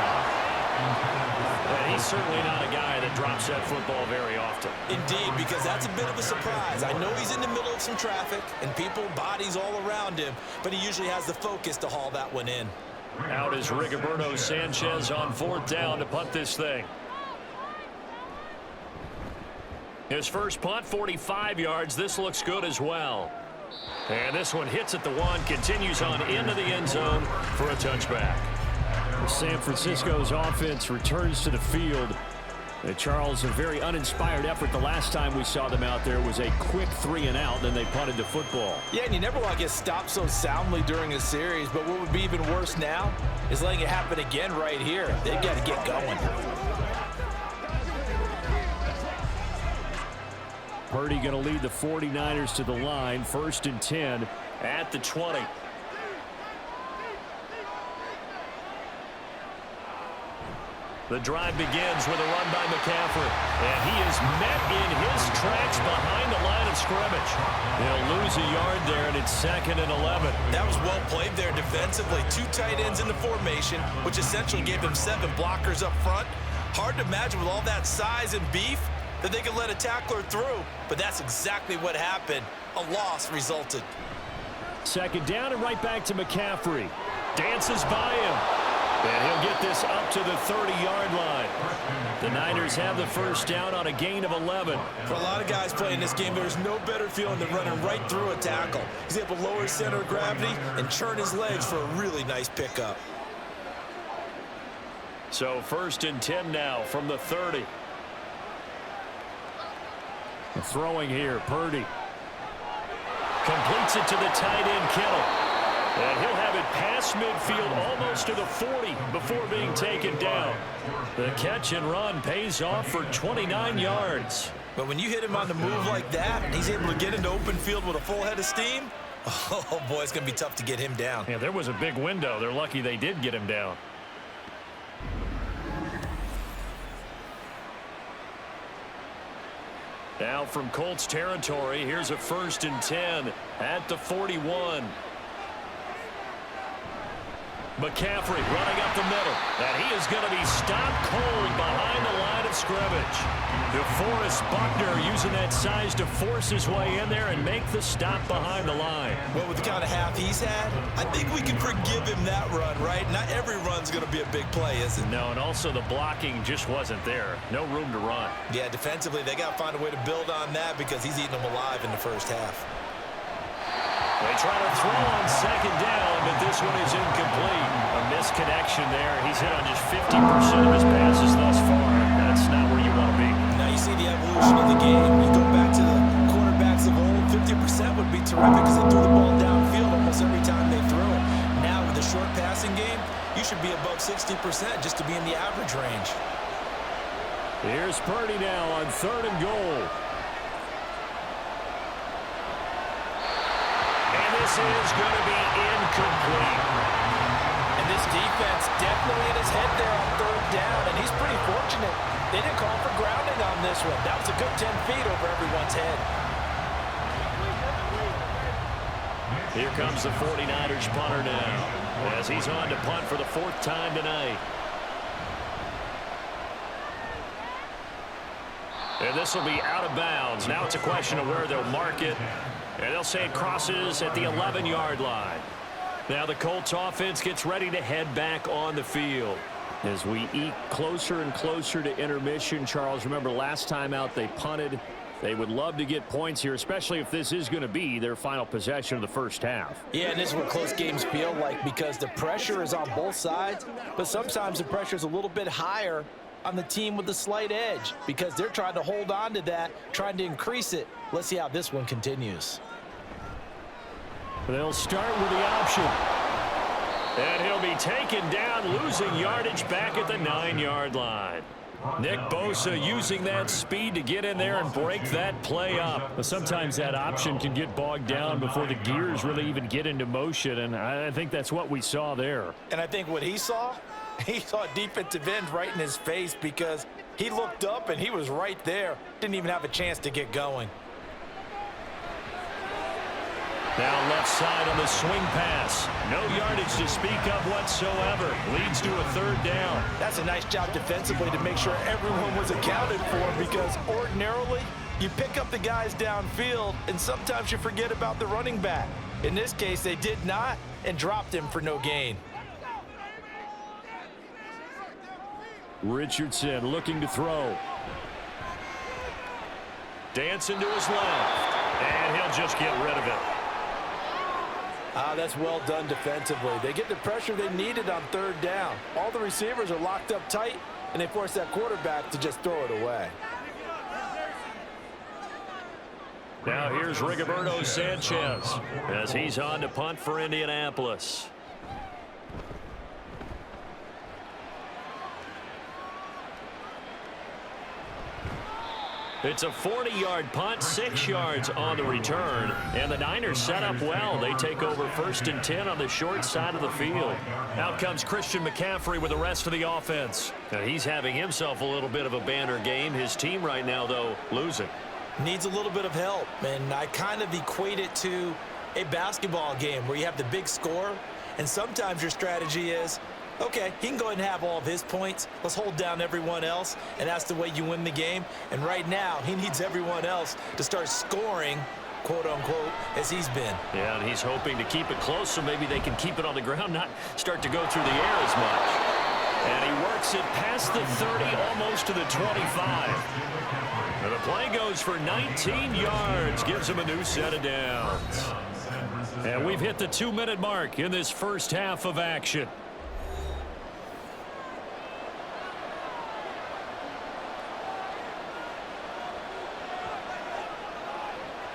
And he's certainly not a guy that drops that football very often. Indeed, because that's a bit of a surprise. I know he's in the middle of some traffic and people, bodies all around him, but he usually has the focus to haul that one in. Out is Rigoberto Sanchez on 4th down to punt this thing. His first punt, 45 yards. This looks good as well. And this one hits at the 1, continues on into the end zone for a touchback. San Francisco's offense returns to the field. Charles, a very uninspired effort the last time we saw them out there was a quick 3 and out, then they punted the football. Yeah, and you never want to get stopped so soundly during a series, but what would be even worse now is letting it happen again right here. They've got to get going. Purdy going to lead the 49ers to the line, 1st and 10 at the 20. The drive begins with a run by McCaffrey. And he is met in his tracks behind the line of scrimmage. They'll lose a yard there, and it's 2nd and 11. That was well played there defensively. 2 tight ends in the formation, which essentially gave them 7 blockers up front. Hard to imagine with all that size and beef that they could let a tackler through, but that's exactly what happened. A loss resulted. 2nd down and right back to McCaffrey. Dances by him. And he'll get this up to the 30-yard line. The Niners have the 1st down on a gain of 11. For a lot of guys playing this game, there's no better feeling than running right through a tackle. He's able to lower his center of gravity and churn his legs for a really nice pickup. So 1st and 10 now from the 30. Throwing here, Purdy. Completes it to the tight end, Kittle. And he'll have it past midfield almost to the 40 before being taken down. The catch and run pays off for 29 yards. But when you hit him on the move like that, and he's able to get into open field with a full head of steam, oh boy, it's going to be tough to get him down. Yeah, there was a big window. They're lucky they did get him down. Now from Colts territory, here's a 1st and 10 at the 41. McCaffrey running up the middle. And he is going to be stopped cold behind the line of scrimmage. DeForest Buckner using that size to force his way in there and make the stop behind the line. Well, with the kind of half he's had, I think we can forgive him that run, right? Not every run's going to be a big play, is it? No, and also the blocking just wasn't there. No room to run. Yeah, defensively, they got to find a way to build on that because he's eating them alive in the first half. They try to throw on second down, but this one is incomplete. A misconnection there. He's hit on just 50% of his passes thus far. That's not where you want to be. Now you see the evolution of the game. You go back to the quarterbacks of old, 50% would be terrific because they threw the ball downfield almost every time they threw it. Now with the short passing game, you should be above 60% just to be in the average range. Here's Purdy now on 3rd and goal. This is going to be incomplete. And this defense definitely in his head there on 3rd down, and he's pretty fortunate. They didn't call for grounding on this one. That was a good 10 feet over everyone's head. Here comes the 49ers punter now, as he's on to punt for the 4th time tonight. And this will be out of bounds. Now it's a question of where they'll mark it. And they'll say it crosses at the 11-yard line. Now the Colts offense gets ready to head back on the field. As we eke closer and closer to intermission, Charles, remember last time out they punted. They would love to get points here, especially if this is going to be their final possession of the first half. Yeah, and this is what close games feel like because the pressure is on both sides, but sometimes the pressure is a little bit higher on the team with the slight edge because they're trying to hold on to that, trying to increase it. Let's see how this one continues. They'll start with the option. And he'll be taken down, losing yardage back at the 9-yard line. Nick Bosa using that speed to get in there and break that play up. But sometimes that option can get bogged down before the gears really even get into motion, and I think that's what we saw there. And I think what he saw defensive end right in his face because he looked up and he was right there. Didn't even have a chance to get going. Now left side on the swing pass. No yardage to speak of whatsoever. Leads to a 3rd down. That's a nice job defensively to make sure everyone was accounted for because ordinarily you pick up the guys downfield and sometimes you forget about the running back. In this case, they did not and dropped him for no gain. Richardson looking to throw. Dancing to his left. And he'll just get rid of it. That's well done defensively. They get the pressure they needed on 3rd down. All the receivers are locked up tight, and they force that quarterback to just throw it away. Now here's Rigoberto Sanchez as he's on to punt for Indianapolis. It's a 40-yard punt, 6 yards on the return. And the Niners set up well. They take over 1st and 10 on the short side of the field. Out comes Christian McCaffrey with the rest of the offense. Now he's having himself a little bit of a banner game. His team right now, though, losing. Needs a little bit of help, and I kind of equate it to a basketball game where you have the big score, and sometimes your strategy is, okay, he can go ahead and have all of his points. Let's hold down everyone else, and that's the way you win the game. And right now, he needs everyone else to start scoring, quote-unquote, as he's been. Yeah, and he's hoping to keep it close so maybe they can keep it on the ground, not start to go through the air as much. And he works it past the 30, almost to the 25. And the play goes for 19 yards, gives him a new set of downs. And we've hit the 2-minute mark in this first half of action.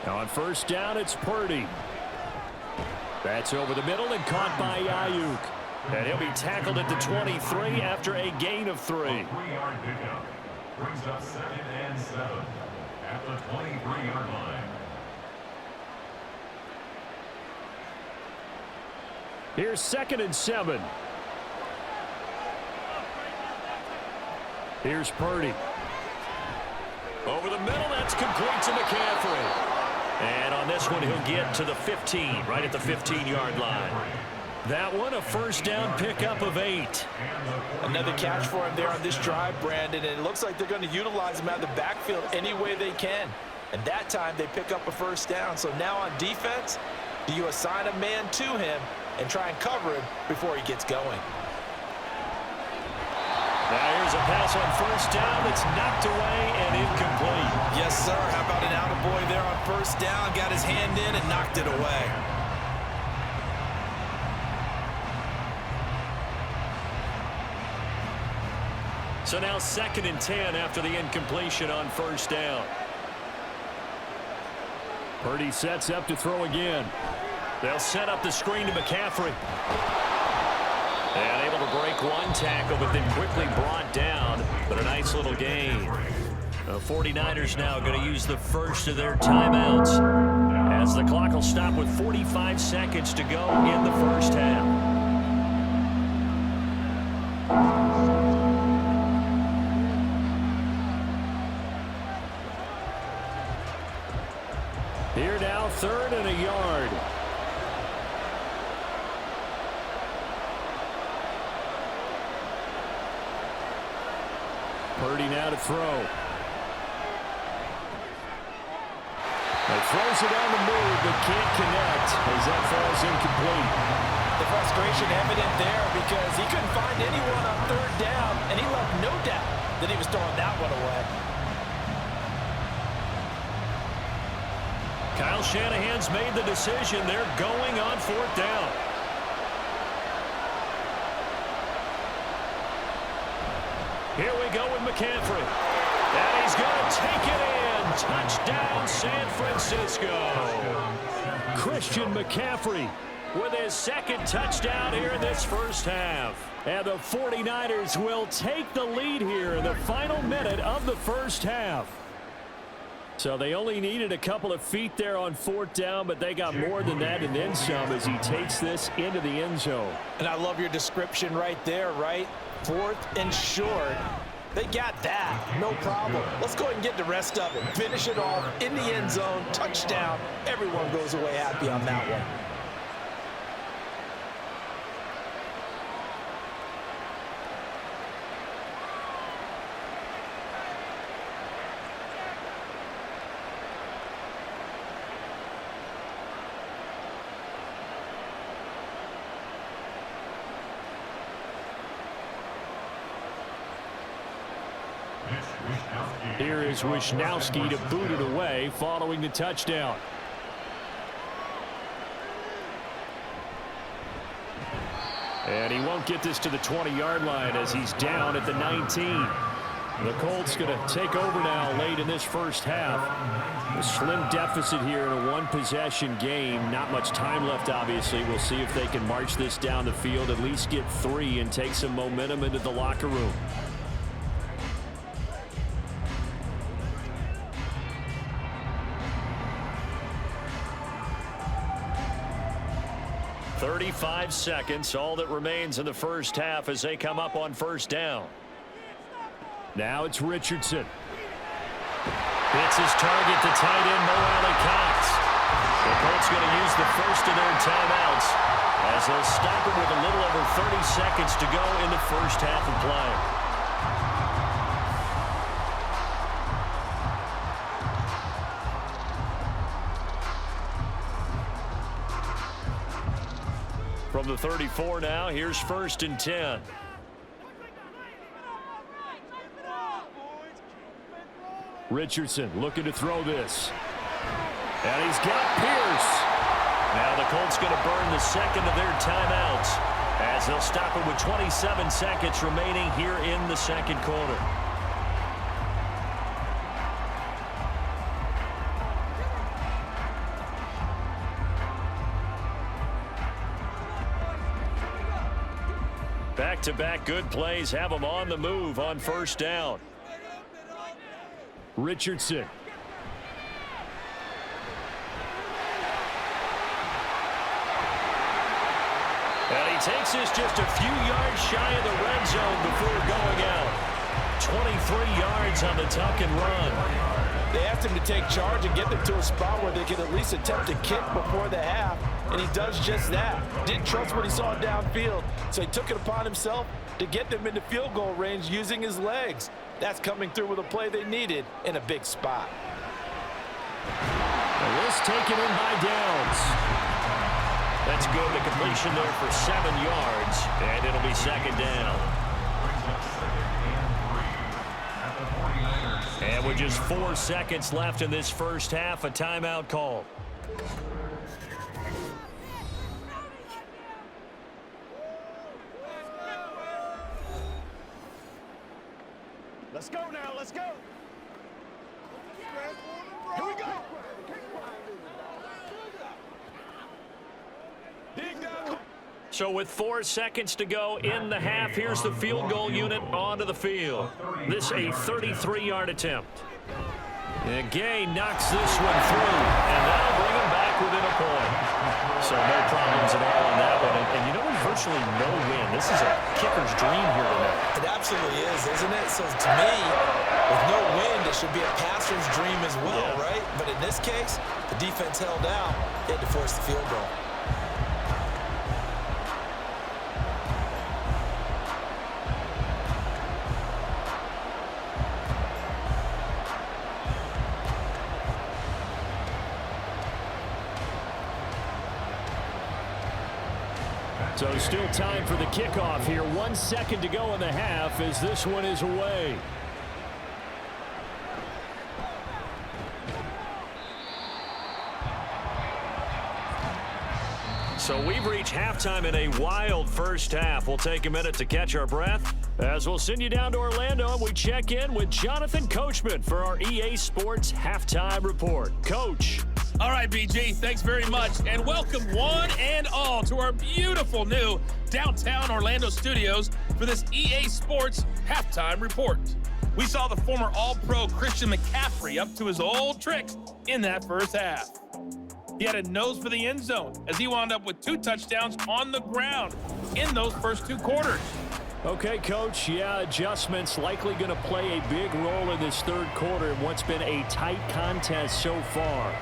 Now on 1st down, it's Purdy. That's over the middle and caught by Ayuk. And he'll be tackled at the 23 after a gain of 3. Brings up 2nd and 7 at the 23-yard line. Here's 2nd and 7. Here's Purdy. Over the middle, that's complete to McCaffrey. And on this one, he'll get to the 15, right at the 15-yard line. That one, a first down pickup of 8. Another catch for him there on this drive, Brandon, and it looks like they're going to utilize him out of the backfield any way they can. And that time they pick up a first down. So now on defense, do you assign a man to him and try and cover him before he gets going? Now here's a pass on first down that's knocked away and incomplete. Yes, sir. How about an attaboy there on first down? Got his hand in and knocked it away. So now 2nd and 10 after the incompletion on first down. Purdy sets up to throw again. They'll set up the screen to McCaffrey. And able to break one tackle, but then quickly brought down. But a nice little gain. The 49ers now going to use the first of their timeouts, as the clock will stop with 45 seconds to go in the first half. Here now, 3rd and a yard. Purdy now to throw. He throws it on the move, but can't connect as that falls incomplete. The frustration evident there because he couldn't find anyone on 3rd down, and he left no doubt that he was throwing that one away. Kyle Shanahan's made the decision. They're going on 4th down. Here we go with McCaffrey. And he's going to take it in. Touchdown, San Francisco. Christian McCaffrey With his 2nd touchdown here in this first half. And the 49ers will take the lead here in the final minute of the first half. So they only needed a couple of feet there on 4th down, but they got more than that and then some as he takes this into the end zone. And I love your description right there, right? 4th and short. They got that. No problem. Let's go ahead and get the rest of it. Finish it off in the end zone. Touchdown. Everyone goes away happy on that one. Here is Wisnowski to boot it away following the touchdown. And he won't get this to the 20-yard line as he's down at the 19. The Colts going to take over now late in this first half. A slim deficit here in a one-possession game. Not much time left, obviously. We'll see if they can march this down the field, at least get 3 and take some momentum into the locker room. .35 seconds, all that remains in the first half as they come up on first down. Now it's Richardson. Hits his target, the tight end, Mo Alley-Cox. The Colts going to use the first of their timeouts as they'll stop it with a little over 30 seconds to go in the first half of play. From the 34 now, here's 1st and 10. Richardson looking to throw this. And he's got Pierce. Now the Colts going to burn the 2nd of their timeouts as they'll stop it with 27 seconds remaining here in the 2nd quarter. Back-to-back good plays have them on the move on first down. Richardson. And he takes this just a few yards shy of the red zone before going out. 23 yards on the tuck and run. They asked him to take charge and get them to a spot where they could at least attempt to kick before the half. and he does just that. Didn't trust what he saw downfield, so he took it upon himself to get them into field goal range using his legs. That's coming through with a play they needed in a big spot. This taken in by Downs. That's good. The completion there for 7 yards, and it'll be second down. And with just 4 seconds left in this first half, a timeout call. Let's go now, let's go. Here we go. Dig down. So with 4 seconds to go in the half, here's the field goal unit onto the field. This a 33-yard attempt. And Gay knocks this one through, and that'll bring him back within a point. So no problems at all on that one. And you know, there's virtually no win. This is a kicker's dream here tonight. It absolutely is, isn't it? So to me, with no wind, it should be a passer's dream as well, right? But in this case, the defense held out. They had to force the field goal. So still time for the kickoff here. 1 second to go in the half as this one is away. So we've reached halftime in a wild first half. We'll take a minute to catch our breath as we'll send you down to Orlando and we check in with Jonathan Coachman for our EA Sports Halftime Report. Coach. All right, BG, thanks very much, and welcome one and all to our beautiful new downtown Orlando studios for this EA Sports Halftime Report. We saw the former All-Pro Christian McCaffrey up to his old tricks in that first half. He had a nose for the end zone as he wound up with 2 touchdowns on the ground in those first 2 quarters. Okay, Coach, adjustments likely going to play a big role in this third quarter in what's been a tight contest so far.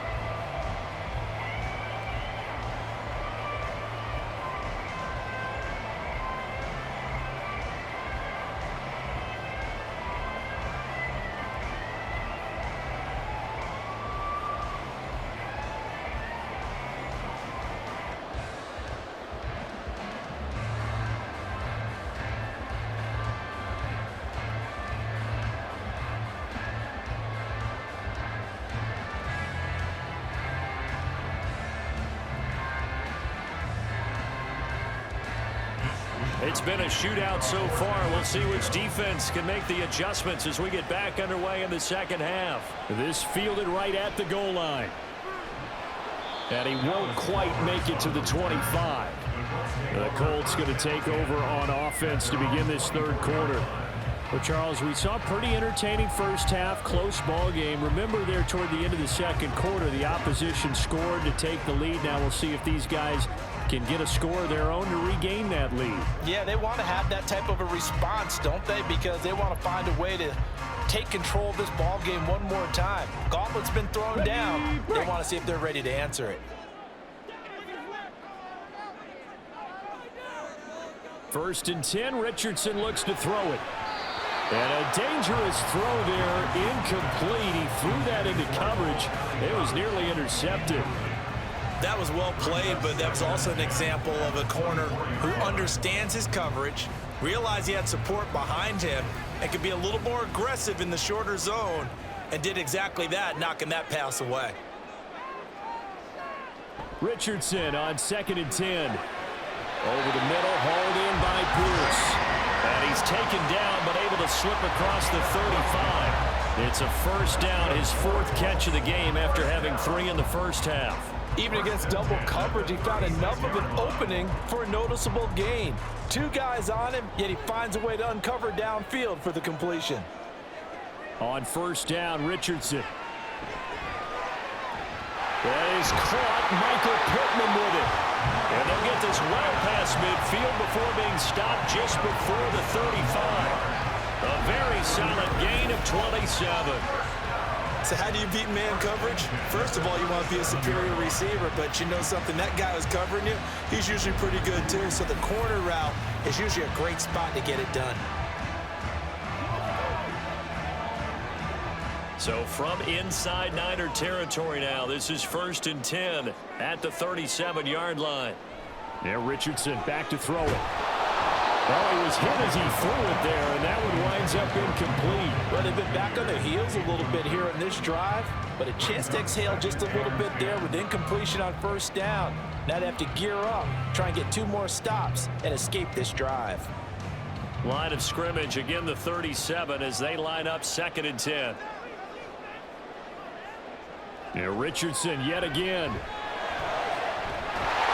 It's been a shootout so far. We'll see which defense can make the adjustments as we get back underway in the second half. This fielded right at the goal line. And he won't quite make it to the 25. The Colts going to take over on offense to begin this third quarter. Well, Charles, we saw a pretty entertaining first half, close ball game. Remember there toward the end of the second quarter, the opposition scored to take the lead. Now we'll see if these guys can get a score of their own to regain that lead. Yeah, they want to have that type of a response, don't they? Because they want to find a way to take control of this ball game one more time. Gauntlet's been thrown down. They want to see if they're ready to answer it. First and 10, Richardson looks to throw it. And a dangerous throw there, incomplete. He threw that into coverage. It was nearly intercepted. That was well played, but that was also an example of a corner who understands his coverage, realized he had support behind him, and could be a little more aggressive in the shorter zone, and did exactly that, knocking that pass away. Richardson on 2nd and 10. Over the middle, hauled in by Pierce. And he's taken down, but able to slip across the 35. It's a first down, his 4th catch of the game after having 3 in the first half. Even against double coverage, he found enough of an opening for a noticeable gain. 2 guys on him, yet he finds a way to uncover downfield for the completion. On first down, Richardson. That is caught. Michael Pittman with it. And they'll get this well past midfield before being stopped just before the 35. A very solid gain of 27. So how do you beat man coverage? First of all, you want to be a superior receiver, but you know something, that guy who's covering you, he's usually pretty good too. So the corner route is usually a great spot to get it done. So from inside Niner territory now, this is 1st and 10 at the 37-yard line. Now Richardson back to throw it. Oh, he was hit as he threw it there, and that one winds up incomplete. Well, they've been back on their heels a little bit here in this drive, but a chance to exhale just a little bit there with incompletion on 1st down. Now they have to gear up, try and get 2 more stops, and escape this drive. Line of scrimmage, again the 37 as they line up 2nd and 10. Now Richardson yet again.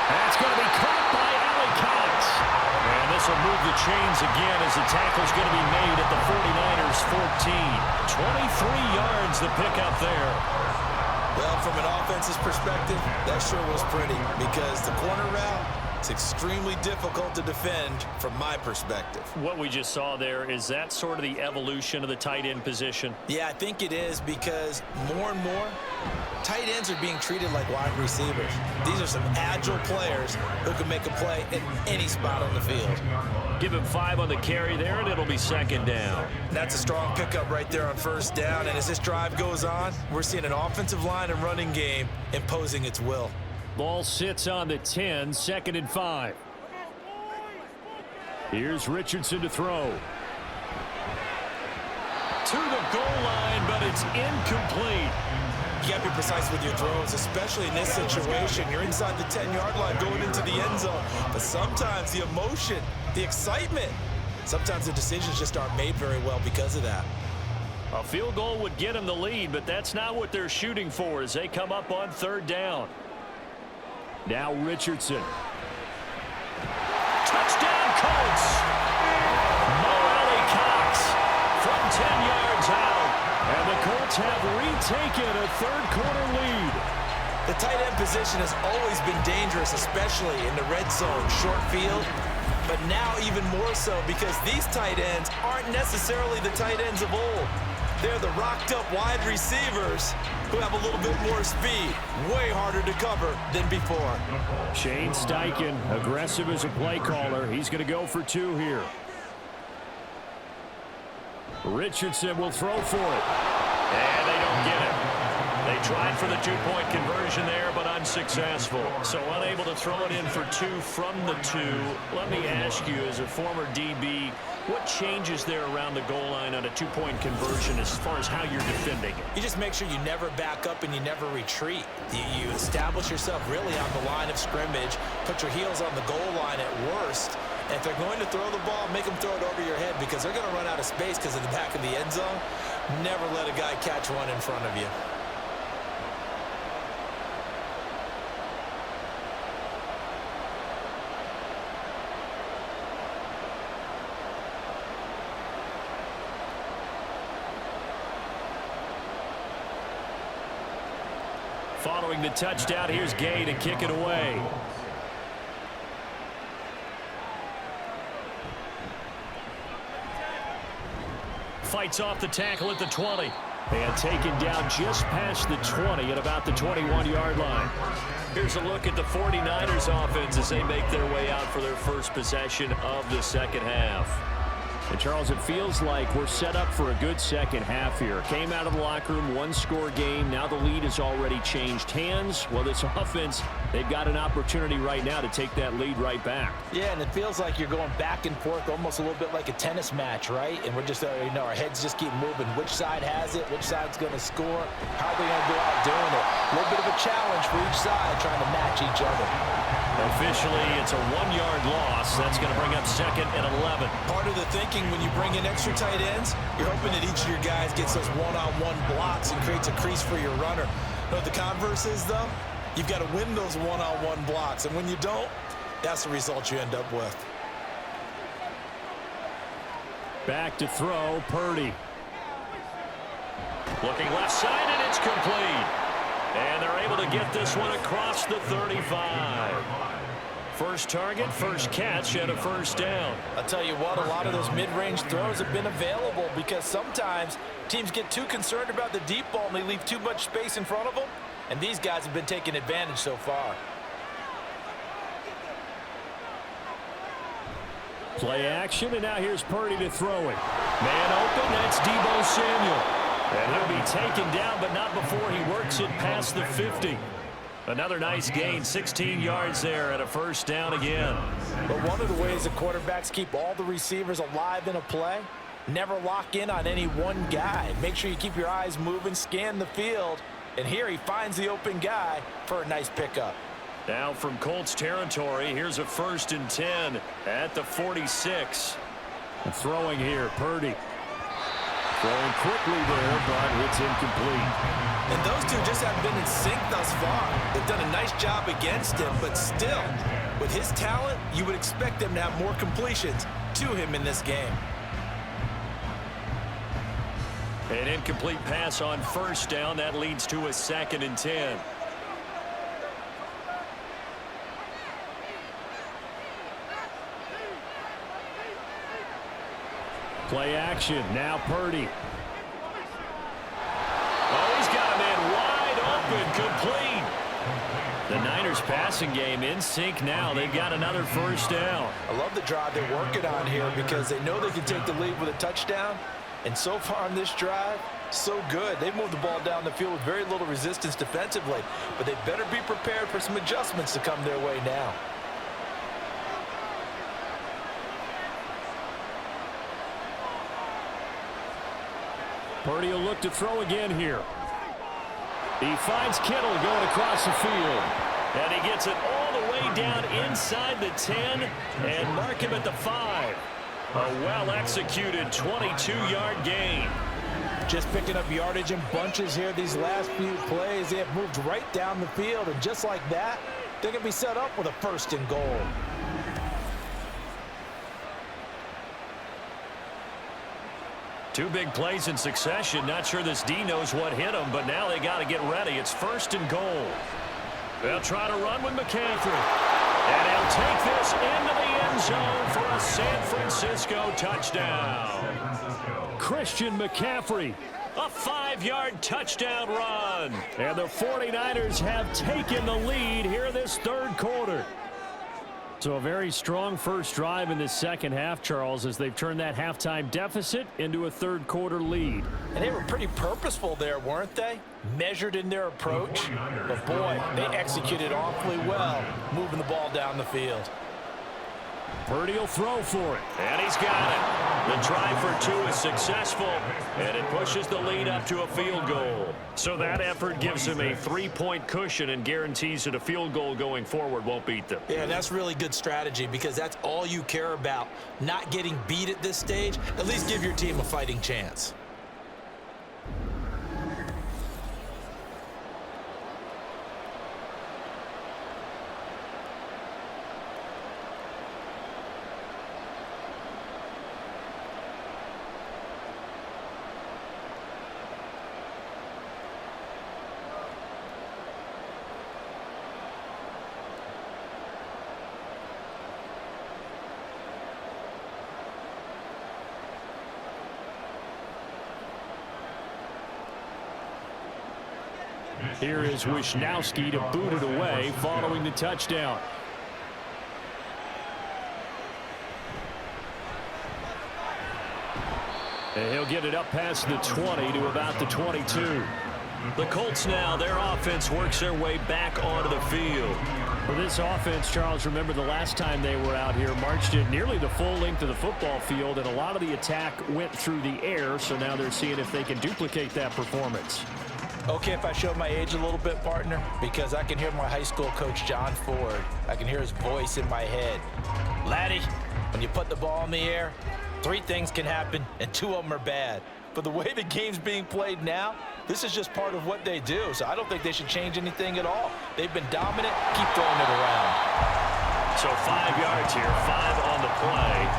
That's going to be caught by Cox. And this will move the chains again as the tackle's going to be made at the 49ers 14. 23 yards the pickup there. Well, from an offense's perspective, that sure was pretty because the corner route, it's extremely difficult to defend from my perspective. What we just saw there, is that sort of the evolution of the tight end position? Yeah, I think it is because more and more, tight ends are being treated like wide receivers. These are some agile players who can make a play at any spot on the field. Give him 5 on the carry there, and it'll be 2nd down. That's a strong pickup right there on 1st down, and as this drive goes on, we're seeing an offensive line and running game imposing its will. Ball sits on the 10, 2nd and 5. Here's Richardson to throw. To the goal line, but it's incomplete. You got to be precise with your throws, especially in this situation. You're inside the 10-yard line going into the end zone. But sometimes the emotion, the excitement, sometimes the decisions just aren't made very well because of that. A field goal would get them the lead, but that's not what they're shooting for as they come up on 3rd down. Now Richardson. Touchdown, Colts! Cox from 10 yards out. And the Colts have retaken a 3rd-quarter lead. The tight end position has always been dangerous, especially in the red zone, short field. But now even more so because these tight ends aren't necessarily the tight ends of old. They're the rocked-up wide receivers who have a little bit more speed. Way harder to cover than before. Shane Steichen, aggressive as a play caller. He's going to go for 2 here. Richardson will throw for it. And they don't get it. They tried for the 2-point conversion there, but unsuccessful. So unable to throw it in for 2 from the 2. Let me ask you, as a former DB, what changes there around the goal line on a 2-point conversion as far as how you're defending it? You just make sure you never back up and you never retreat. You establish yourself really on the line of scrimmage, put your heels on the goal line at worst. And if they're going to throw the ball, make them throw it over your head because they're going to run out of space because of the back of the end zone. Never let a guy catch one in front of you. Following the touchdown, here's Gay to kick it away. Fights off the tackle at the 20. And taken down just past the 20 at about the 21-yard line. Here's a look at the 49ers offense as they make their way out for their first possession of the 2nd half. And Charles, it feels like we're set up for a good 2nd half here. Came out of the locker room, 1-score game. Now the lead has already changed hands. Well, this offense, they've got an opportunity right now to take that lead right back. Yeah, and it feels like you're going back and forth almost a little bit like a tennis match, right? And we're just, our heads just keep moving. Which side has it? Which side's going to score? How are they going to go out doing it? A little bit of a challenge for each side trying to match each other. Officially, it's a 1-yard loss. That's going to bring up 2nd and 11. Part of the thinking when you bring in extra tight ends, you're hoping that each of your guys gets those one-on-one blocks and creates a crease for your runner. You know what the converse is, though? You've got to win those one-on-one blocks, and when you don't, that's the result you end up with. Back to throw, Purdy. Looking left side, and it's complete. And they're able to get this one across the 35. First target, first catch, and a first down. I'll tell you what, a lot of those mid-range throws have been available because sometimes teams get too concerned about the deep ball and they leave too much space in front of them, and these guys have been taking advantage so far. Play action, and now here's Purdy to throw it. Man open, that's Deebo Samuel. And he'll be taken down, but not before he works it past the 50. Another nice gain, 16 yards there and a first down again. But one of the ways the quarterbacks keep all the receivers alive in a play, never lock in on any one guy. Make sure you keep your eyes moving, scan the field, and here he finds the open guy for a nice pickup. Now from Colts territory, here's a 1st and 10 at the 46. And throwing here, Purdy. Throwing quickly there, but it's incomplete. And those two just haven't been in sync thus far. They've done a nice job against him, but still, with his talent, you would expect them to have more completions to him in this game. An incomplete pass on first down. That leads to a 2nd and 10. Play action, now Purdy. Oh, he's got a man wide open, complete. The Niners passing game in sync now. They've got another first down. I love the drive they're working on here because they know they can take the lead with a touchdown. And so far on this drive, so good. They've moved the ball down the field with very little resistance defensively. But they better be prepared for some adjustments to come their way now. Purdy will look to throw again here. He finds Kittle going across the field. And he gets it all the way down inside the 10 and mark him at the 5. A well-executed 22-yard gain. Just picking up yardage in bunches here these last few plays. They have moved right down the field, and just like that, they're going to be set up with a 1st and goal. Two big plays in succession. Not sure this D knows what hit him, but now they got to get ready. It's 1st and goal. They'll try to run with McCaffrey. And he'll take this into the end zone for a San Francisco touchdown. Christian McCaffrey. A 5-yard touchdown run. And the 49ers have taken the lead here in this 3rd quarter. So a very strong first drive in the second half, Charles, as they've turned that halftime deficit into a 3rd quarter lead. And they were pretty purposeful there, weren't they? Measured in their approach. But boy, they executed awfully well, moving the ball down the field. Purdy will throw for it. And he's got it. The try for 2 is successful, and it pushes the lead up to a field goal. So that effort gives them a 3-point cushion and guarantees that a field goal going forward won't beat them. Yeah, that's really good strategy because that's all you care about. Not getting beat at this stage. At least give your team a fighting chance. Here is Wisnowski to boot it away following the touchdown. And he'll get it up past the 20 to about the 22. The Colts now, their offense works their way back onto the field. For this offense, Charles, remember the last time they were out here, marched it nearly the full length of the football field, and a lot of the attack went through the air, so now they're seeing if they can duplicate that performance. Okay, if I show my age a little bit, partner, because I can hear my high school coach, John Ford. I can hear his voice in my head. Laddie, when you put the ball in the air, 3 things can happen, and 2 of them are bad. But the way the game's being played now, this is just part of what they do. So I don't think they should change anything at all. They've been dominant. Keep throwing it around. So 5 yards here, 5 on the play,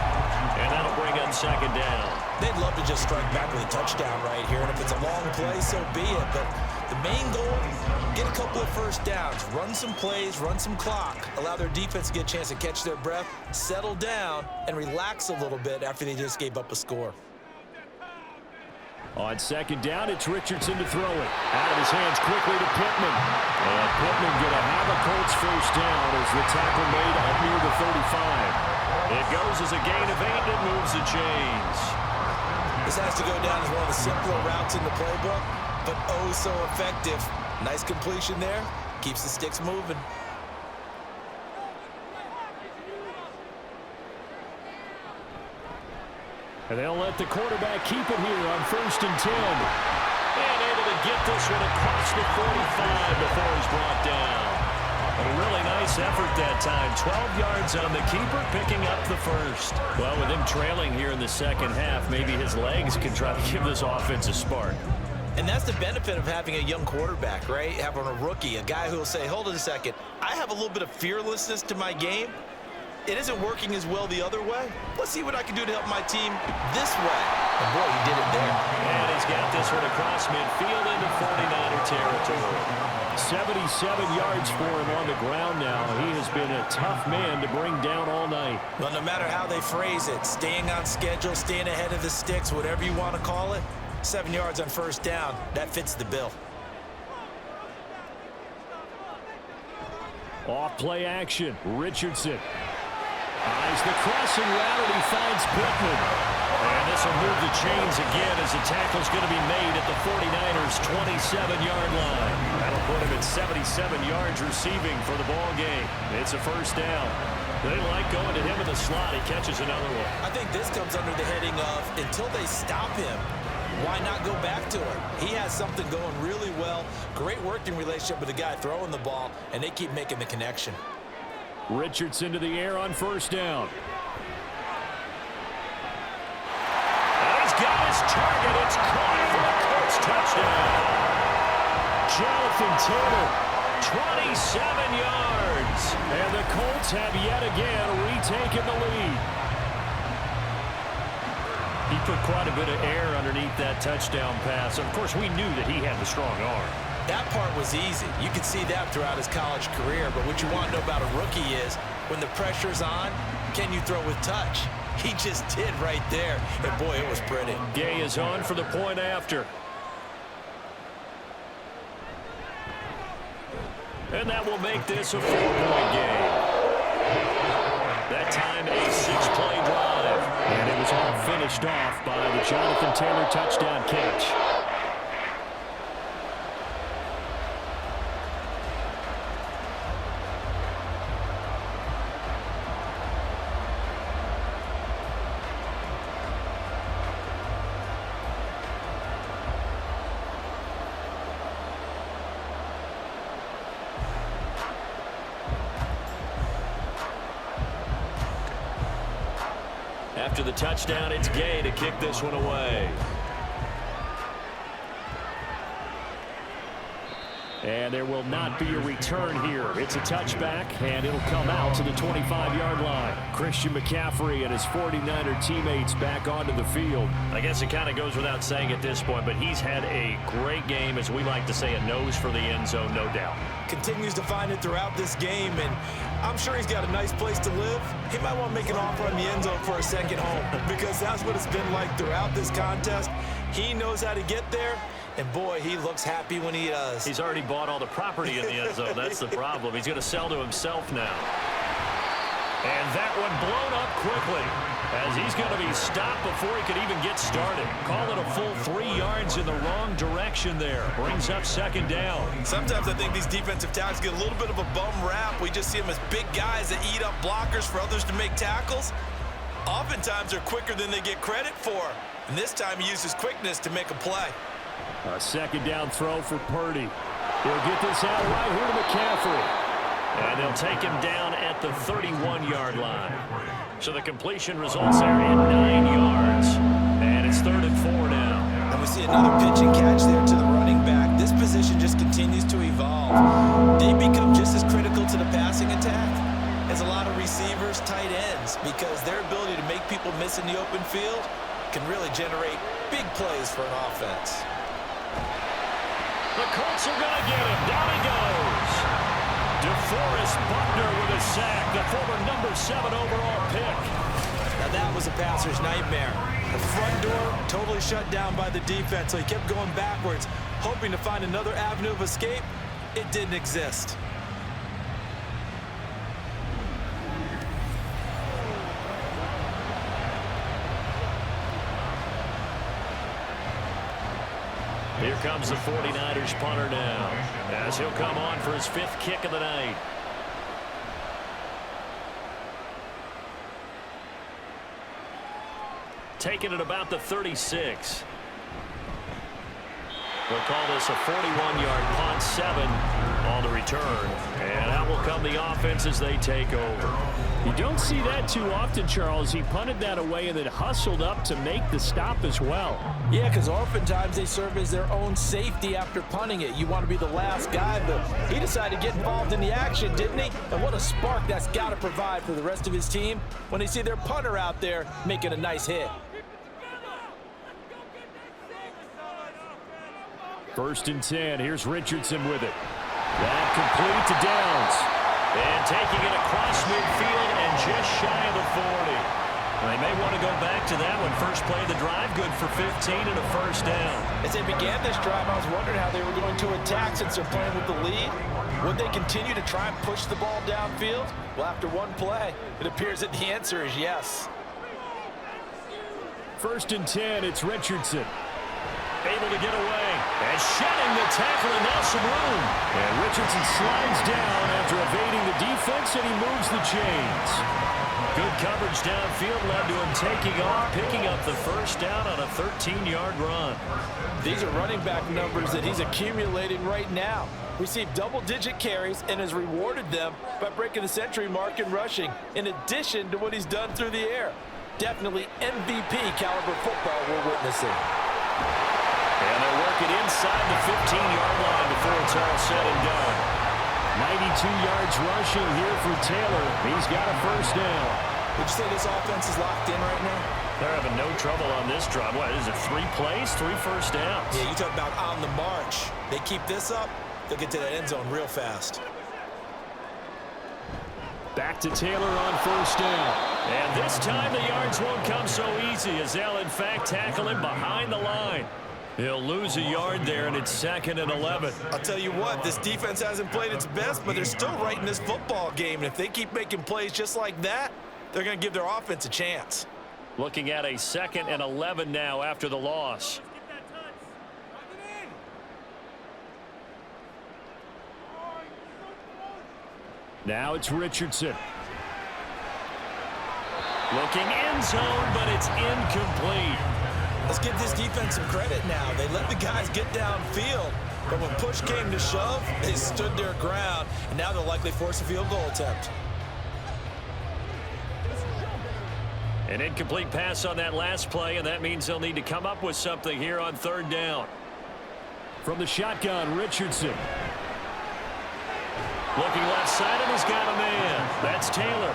and that'll bring up 2nd down. They'd love to just strike back with a touchdown right here, and if it's a long play, so be it. But The main goal, get a couple of first downs, run some plays, run some clock, allow their defense to get a chance to catch their breath, settle down, and relax a little bit after they just gave up a score. On second down, it's Richardson to throw it. Out of his hands quickly to Pittman. And Pittman going to have a Colts first down as the tackle made up near the 35. It goes as a gain of 8 and moves the chains. This has to go down as one of the simpler routes in the playbook, but oh so effective. Nice completion there. Keeps the sticks moving. And they'll let the quarterback keep it here on 1st and 10. And able to get this one across the 45 before he's brought down. A really nice effort that time. 12 yards on the keeper, picking up the first. Well, with him trailing here in the second half, maybe his legs can try to give this offense a spark. And that's the benefit of having a young quarterback, right? Having a rookie, a guy who will say, hold it a second, I have a little bit of fearlessness to my game. It isn't working as well the other way. Let's see what I can do to help my team this way. And boy, he did it there. And he's got this one across midfield into 49er territory. 77 yards for him on the ground now. He has been a tough man to bring down all night. Well, no matter how they phrase it, staying on schedule, staying ahead of the sticks, whatever you want to call it, 7 yards on first down, that fits the bill. Off play action, Richardson. Eyes the crossing route, and he finds Pittman. And this will move the chains again as the tackle's going to be made at the 49ers' 27-yard line. That'll put him at 77 yards receiving for the ball game. It's a first down. They like going to him in the slot. He catches another one. I think this comes under the heading of until they stop him, why not go back to it? He has something going really well. Great working relationship with the guy throwing the ball, and they keep making the connection. Richardson to the air on first down. And he's got his target. It's caught for a Colts touchdown. Jonathan Taylor, 27 yards. And the Colts have yet again retaken the lead. He put quite a bit of air underneath that touchdown pass. Of course, we knew that he had the strong arm. That part was easy. You could see that throughout his college career. But what you want to know about a rookie is when the pressure's on, can you throw with touch? He just did right there. And boy, it was pretty. Gay is on for the point after. And that will make this a 4-point game. That time a 6-play drive. And it was all finished off by the Jonathan Taylor touchdown catch. After the touchdown, it's Gay to kick this one away. And there will not be a return here. It's a touchback, and it'll come out to the 25-yard line. Christian McCaffrey and his 49er teammates back onto the field. I guess it kind of goes without saying at this point, but he's had a great game, as we like to say, a nose for the end zone, no doubt. Continues to find it throughout this game, and I'm sure he's got a nice place to live. He might want to make an offer on the end zone for a second home, because that's what it's been like throughout this contest. He knows how to get there. And boy, he looks happy when he does. He's already bought all the property in the end zone. That's the problem. He's going to sell to himself now. And that one blown up quickly as he's going to be stopped before he could even get started. Call it a full 3 yards in the wrong direction there. Brings up second down. Sometimes I think these defensive tackles get a little bit of a bum rap. We just see them as big guys that eat up blockers for others to make tackles. Oftentimes they're quicker than they get credit for. And this time he used his quickness to make a play. A second down throw for Purdy. He'll get this out right here to McCaffrey. And they'll take him down at the 31-yard line. So the completion results there in 9 yards. And it's 3rd and 4 now. And we see another pitch and catch there to the running back. This position just continues to evolve. They become just as critical to the passing attack as a lot of receivers, tight ends, because their ability to make people miss in the open field can really generate big plays for an offense. The Colts are going to get him. Down he goes. DeForest Buckner with a sack, the former number 7 overall pick. Now that was a passer's nightmare. The front door totally shut down by the defense, so he kept going backwards, hoping to find another avenue of escape. It didn't exist. Here comes the 49ers punter now, as he'll come on for his 5th kick of the night. Taking it about the 36. We'll call this a 41-yard punt, 7 on the return. And out will come the offense as they take over. You don't see that too often, Charles. He punted that away and then hustled up to make the stop as well. Yeah, because oftentimes they serve as their own safety after punting it. You want to be the last guy, but he decided to get involved in the action, didn't he? And what a spark that's got to provide for the rest of his team when they see their punter out there making a nice hit. 1st and 10. Here's Richardson with it. That complete to Downs. And taking it across midfield and just shy of the 40. They may want to go back to that one. First play of the drive, good for 15 and a 1st down. As they began this drive, I was wondering how they were going to attack since they're playing with the lead. Would they continue to try and push the ball downfield? Well, after one play, it appears that the answer is yes. 1st and 10. It's Richardson. Able to get away. And shedding the tackle, and now some room. And Richardson slides down after evading the defense, and he moves the chains. Good coverage downfield led to him taking off, picking up the 1st down on a 13-yard run. These are running back numbers that he's accumulating right now. Received double-digit carries and has rewarded them by breaking the century mark in rushing, in addition to what he's done through the air. Definitely MVP caliber football we're witnessing. And they'll work it inside the 15-yard line before it's all said and done. 92 yards rushing here for Taylor. He's got a 1st down. Would you say this offense is locked in right now? They're having no trouble on this drive. What is it, 3 plays, 3 1st downs? Yeah, you talk about on the march. They keep this up, they'll get to that end zone real fast. Back to Taylor on 1st down. And this time the yards won't come so easy as they'll, in fact, tackle him behind the line. He'll lose a yard there, and it's 2nd and 11. I'll tell you what, this defense hasn't played its best, but they're still right in this football game. And if they keep making plays just like that, they're going to give their offense a chance. Looking at a 2nd and 11 now after the loss. Now it's Richardson. Looking end zone, but it's incomplete. Let's give this defense some credit now. They let the guys get downfield, but when push came to shove, they stood their ground, and now they'll likely force a field goal attempt. An incomplete pass on that last play, and that means they'll need to come up with something here on 3rd down. From the shotgun, Richardson. Looking left side, and he's got a man. That's Taylor.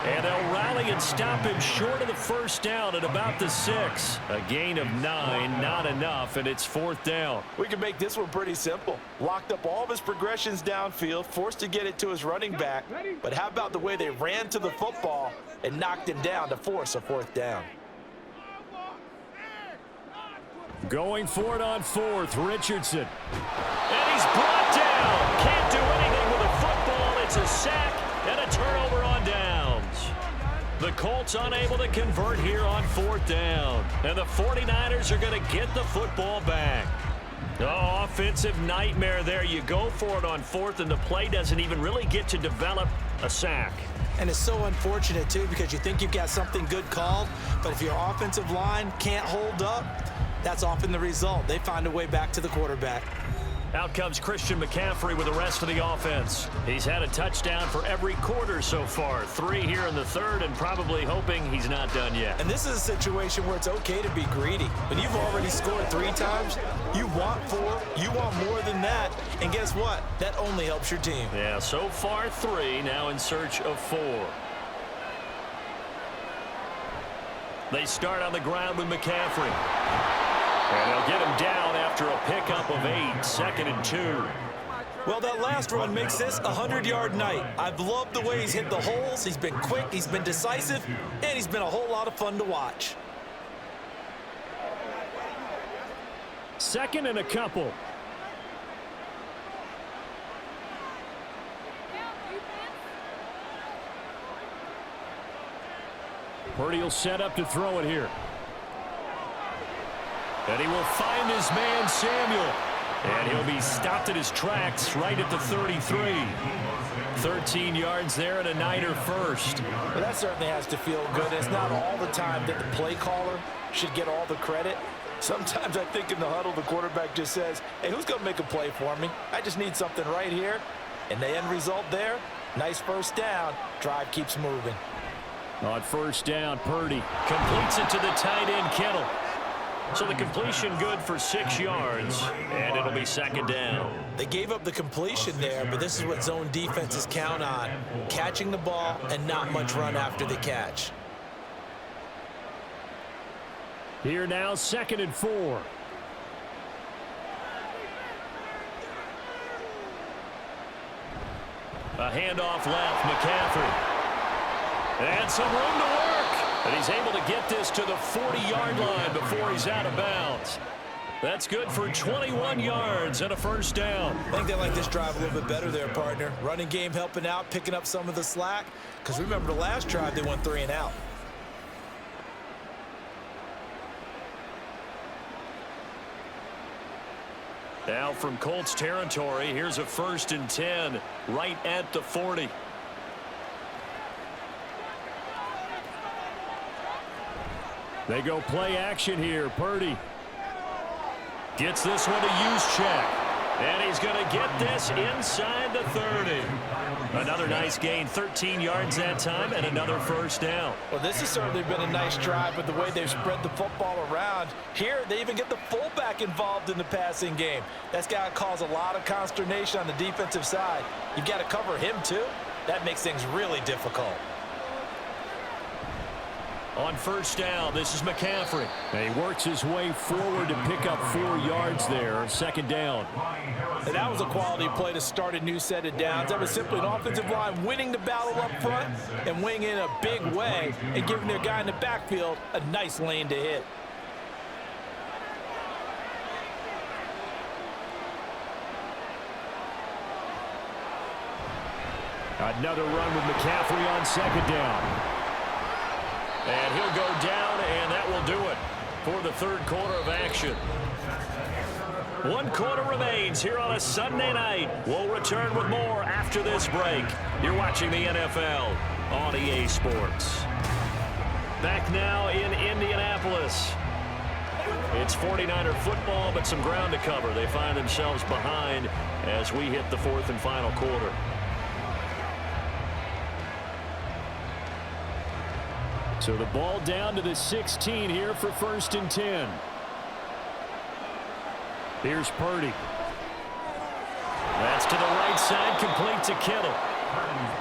And they'll rally and stop him short of the 1st down at about the 6. A gain of 9, not enough, and it's 4th down. We can make this one pretty simple. Locked up all of his progressions downfield, forced to get it to his running back. But how about the way they ran to the football and knocked him down to force a 4th down? Going for it on 4th, Richardson. And he's brought down. Can't do anything with a football. It's a sack and a turnover on downs. The Colts unable to convert here on 4th down. And the 49ers are going to get the football back. Oh, offensive nightmare there. You go for it on 4th, and the play doesn't even really get to develop a sack. And it's so unfortunate, too, because you think you've got something good called, but if your offensive line can't hold up, that's often the result. They find a way back to the quarterback. Out comes Christian McCaffrey with the rest of the offense. He's had a touchdown for every quarter so far. 3 here in the 3rd, and probably hoping he's not done yet. And this is a situation where it's okay to be greedy. When you've already scored 3 times, you want 4, you want more than that. And guess what? That only helps your team. Yeah, so far 3, now in search of 4. They start on the ground with McCaffrey. And they'll get him down after after a pickup of 8, 2nd and 2. Well, that last run makes this a 100-yard night. I've loved the way he's hit the holes. He's been quick, he's been decisive, and he's been a whole lot of fun to watch. 2nd and a couple. Purdy will set up to throw it here. And he will find his man, Samuel. And he'll be stopped at his tracks right at the 33. 13 yards there and a Niner first. Well, that certainly has to feel good. It's not all the time that the play caller should get all the credit. Sometimes I think in the huddle, the quarterback just says, hey, who's going to make a play for me? I just need something right here. And the end result there, nice first down. Drive keeps moving. On first down, Purdy completes it to the tight end, Kittle. So the completion good for 6 yards, and it'll be 2nd down. They gave up the completion there, but this is what zone defenses count on, catching the ball and not much run after the catch. Here now, 2nd and 4. A handoff left, McCaffrey. And some room to work. And he's able to get this to the 40-yard line before he's out of bounds. That's good for 21 yards and a first down. I think they like this drive a little bit better there, partner. Running game helping out, picking up some of the slack. Because remember the last drive, they went 3 and out. Now from Colts territory, here's a 1st and 10 right at the 40. They go play action here. Purdy gets this one to use check. And he's going to get this inside the 30. Another nice gain, 13 yards that time, and another first down. Well, this has certainly been a nice drive with the way they've spread the football around. Here, they even get the fullback involved in the passing game. That's got to cause a lot of consternation on the defensive side. You've got to cover him, too. That makes things really difficult. On first down, this is McCaffrey. And he works his way forward to pick up 4 yards there. 2nd down. And that was a quality play to start a new set of downs. That was simply an offensive line winning the battle up front and winning in a big way and giving their guy in the backfield a nice lane to hit. Another run with McCaffrey on 2nd down. And he'll go down, and that will do it for the 3rd quarter of action. 1 quarter remains here on a Sunday night. We'll return with more after this break. You're watching the NFL on EA Sports. Back now in Indianapolis. It's 49er football, but some ground to cover. They find themselves behind as we hit the 4th and final quarter. So the ball down to the 16 here for 1st and 10. Here's Purdy. That's to the right side, complete to Kittle.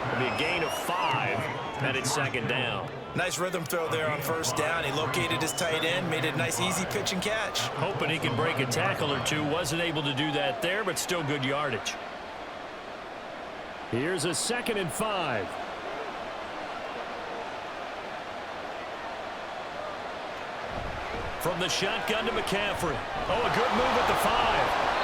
It'll be a gain of 5, and it's 2nd down. Nice rhythm throw there on first down. He located his tight end, made it a nice easy pitch and catch. Hoping he can break a tackle or two. Wasn't able to do that there, but still good yardage. Here's a 2nd and 5. From the shotgun to McCaffrey. Oh, a good move at the 5.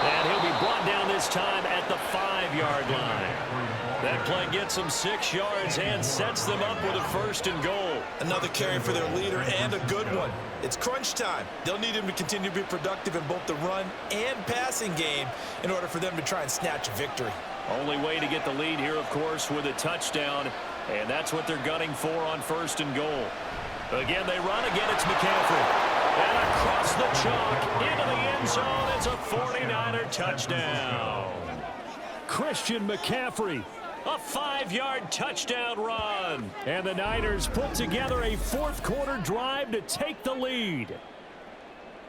And he'll be brought down this time at the 5-yard line. That play gets them 6 yards and sets them up with a 1st and goal. Another carry for their leader and a good one. It's crunch time. They'll need him to continue to be productive in both the run and passing game in order for them to try and snatch a victory. Only way to get the lead here, of course, with a touchdown. And that's what they're gunning for on 1st and goal. Again, they run. Again, it's McCaffrey. And across the chalk into the end zone. It's a 49er touchdown. Christian McCaffrey. A 5-yard touchdown run. And the Niners put together a 4th quarter drive to take the lead.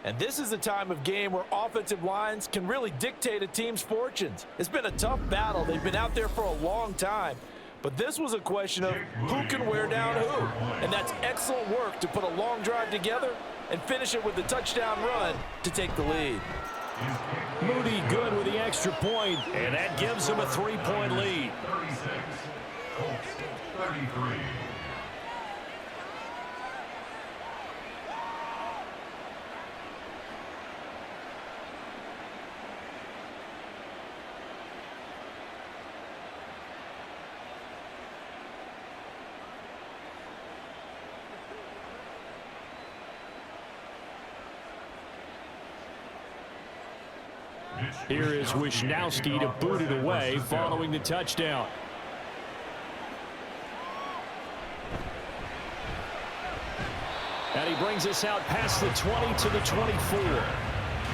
And this is a time of game where offensive lines can really dictate a team's fortunes. It's been a tough battle. They've been out there for a long time. But this was a question of who can wear down who. And that's excellent work to put a long drive together and finish it with a touchdown run to take the lead. Moody good with the extra point. And that gives them a 3-point lead. 36. Colts 33. Here is Wisnowski to boot it away following the touchdown. And he brings us out past the 20 to the 24.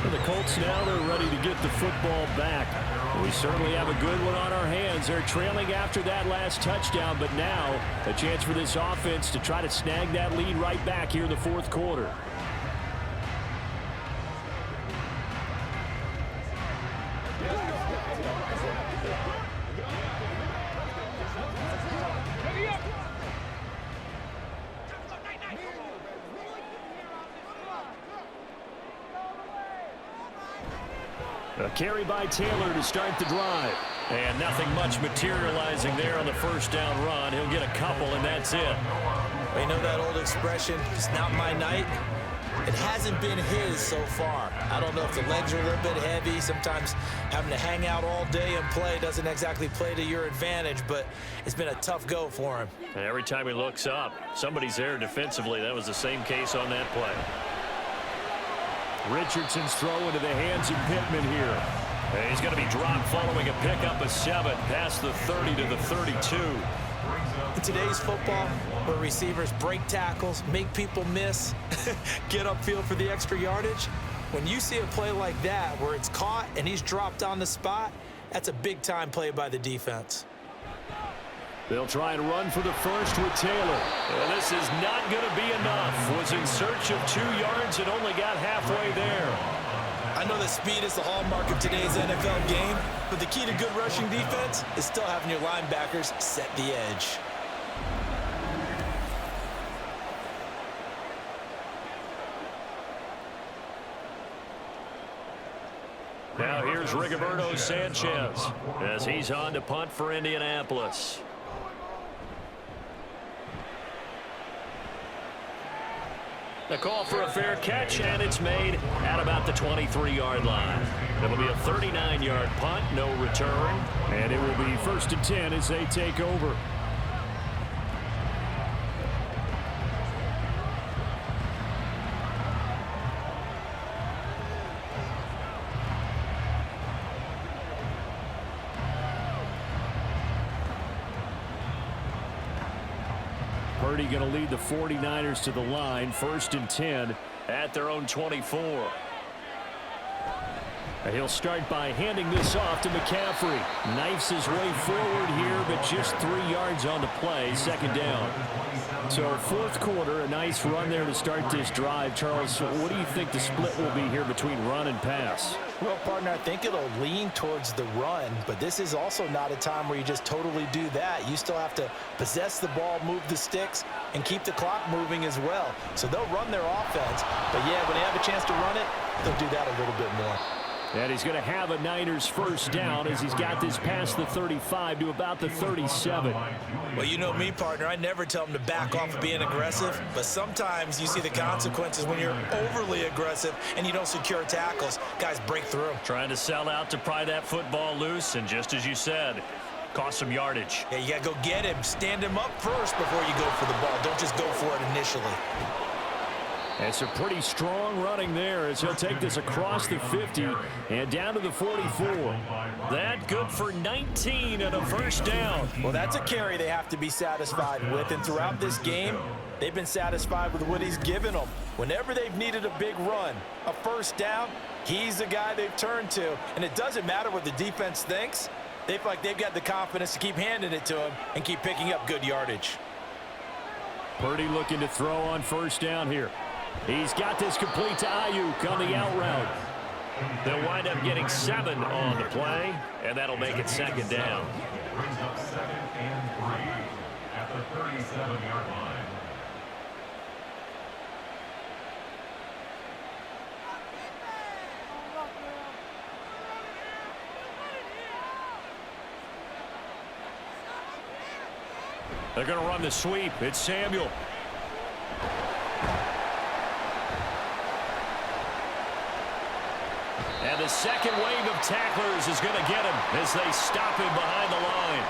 For the Colts now, they're ready to get the football back. We certainly have a good one on our hands. They're trailing after that last touchdown, but now a chance for this offense to try to snag that lead right back here in the fourth quarter. A carry by Taylor to start the drive. And nothing much materializing there on the first down run. He'll get a couple, and that's it. You know that old expression, it's not my night? It hasn't been his so far. I don't know if the legs are a little bit heavy. Sometimes having to hang out all day and play doesn't exactly play to your advantage, but it's been a tough go for him. And every time he looks up, somebody's there defensively. That was the same case on that play. Richardson's throw into the hands of Pittman here. And he's going to be dropped following a pickup of 7 past the 30 to the 32. In today's football, where receivers break tackles, make people miss, get upfield for the extra yardage, when you see a play like that where it's caught and he's dropped on the spot, that's a big-time play by the defense. They'll try and run for the first with Taylor. And this is not going to be enough. Was in search of 2 yards and only got halfway there. I know that speed is the hallmark of today's NFL game, but the key to good rushing defense is still having your linebackers set the edge. Now here's Rigoberto Sanchez as he's on to punt for Indianapolis. The call for a fair catch, and it's made at about the 23-yard line. It'll be a 39-yard punt, no return. And it will be 1st and 10 as they take over. Purdy going to lead the 49ers to the line, 1st and 10 at their own 24. And he'll start by handing this off to McCaffrey. Knifes his way forward here, but just 3 yards on the play, 2nd down. So 4th quarter, a nice run there to start this drive. Charles, what do you think the split will be here between run and pass? Well, partner, I think it'll lean towards the run, but this is also not a time where you just totally do that. You still have to possess the ball, move the sticks, and keep the clock moving as well. So they'll run their offense, but yeah, when they have a chance to run it, they'll do that a little bit more. And he's going to have a Niners 1st down as he's got this past the 35 to about the 37. Well, you know me, partner. I never tell them to back off of being aggressive, but sometimes you see the consequences when you're overly aggressive and you don't secure tackles. Guys break through. Trying to sell out to pry that football loose, and just as you said, cost some yardage. Yeah, you got to go get him. Stand him up first before you go for the ball. Don't just go for it initially. And some pretty strong running there as he'll take this across the 50 and down to the 44. That good for 19 and a 1st down. Well, that's a carry they have to be satisfied with, and throughout this game, they've been satisfied with what he's given them. Whenever they've needed a big run, a 1st down, he's the guy they've turned to. And it doesn't matter what the defense thinks. They feel like they've got the confidence to keep handing it to him and keep picking up good yardage. Purdy looking to throw on 1st down here. He's got this complete to Ayuk on the out route. They'll wind up getting 7 on the play, and that'll make it 2nd down. Brings up 2nd and 3 at the 37-yard line. They're going to run the sweep. It's Samuel. And the second wave of tacklers is going to get him as they stop him behind the line.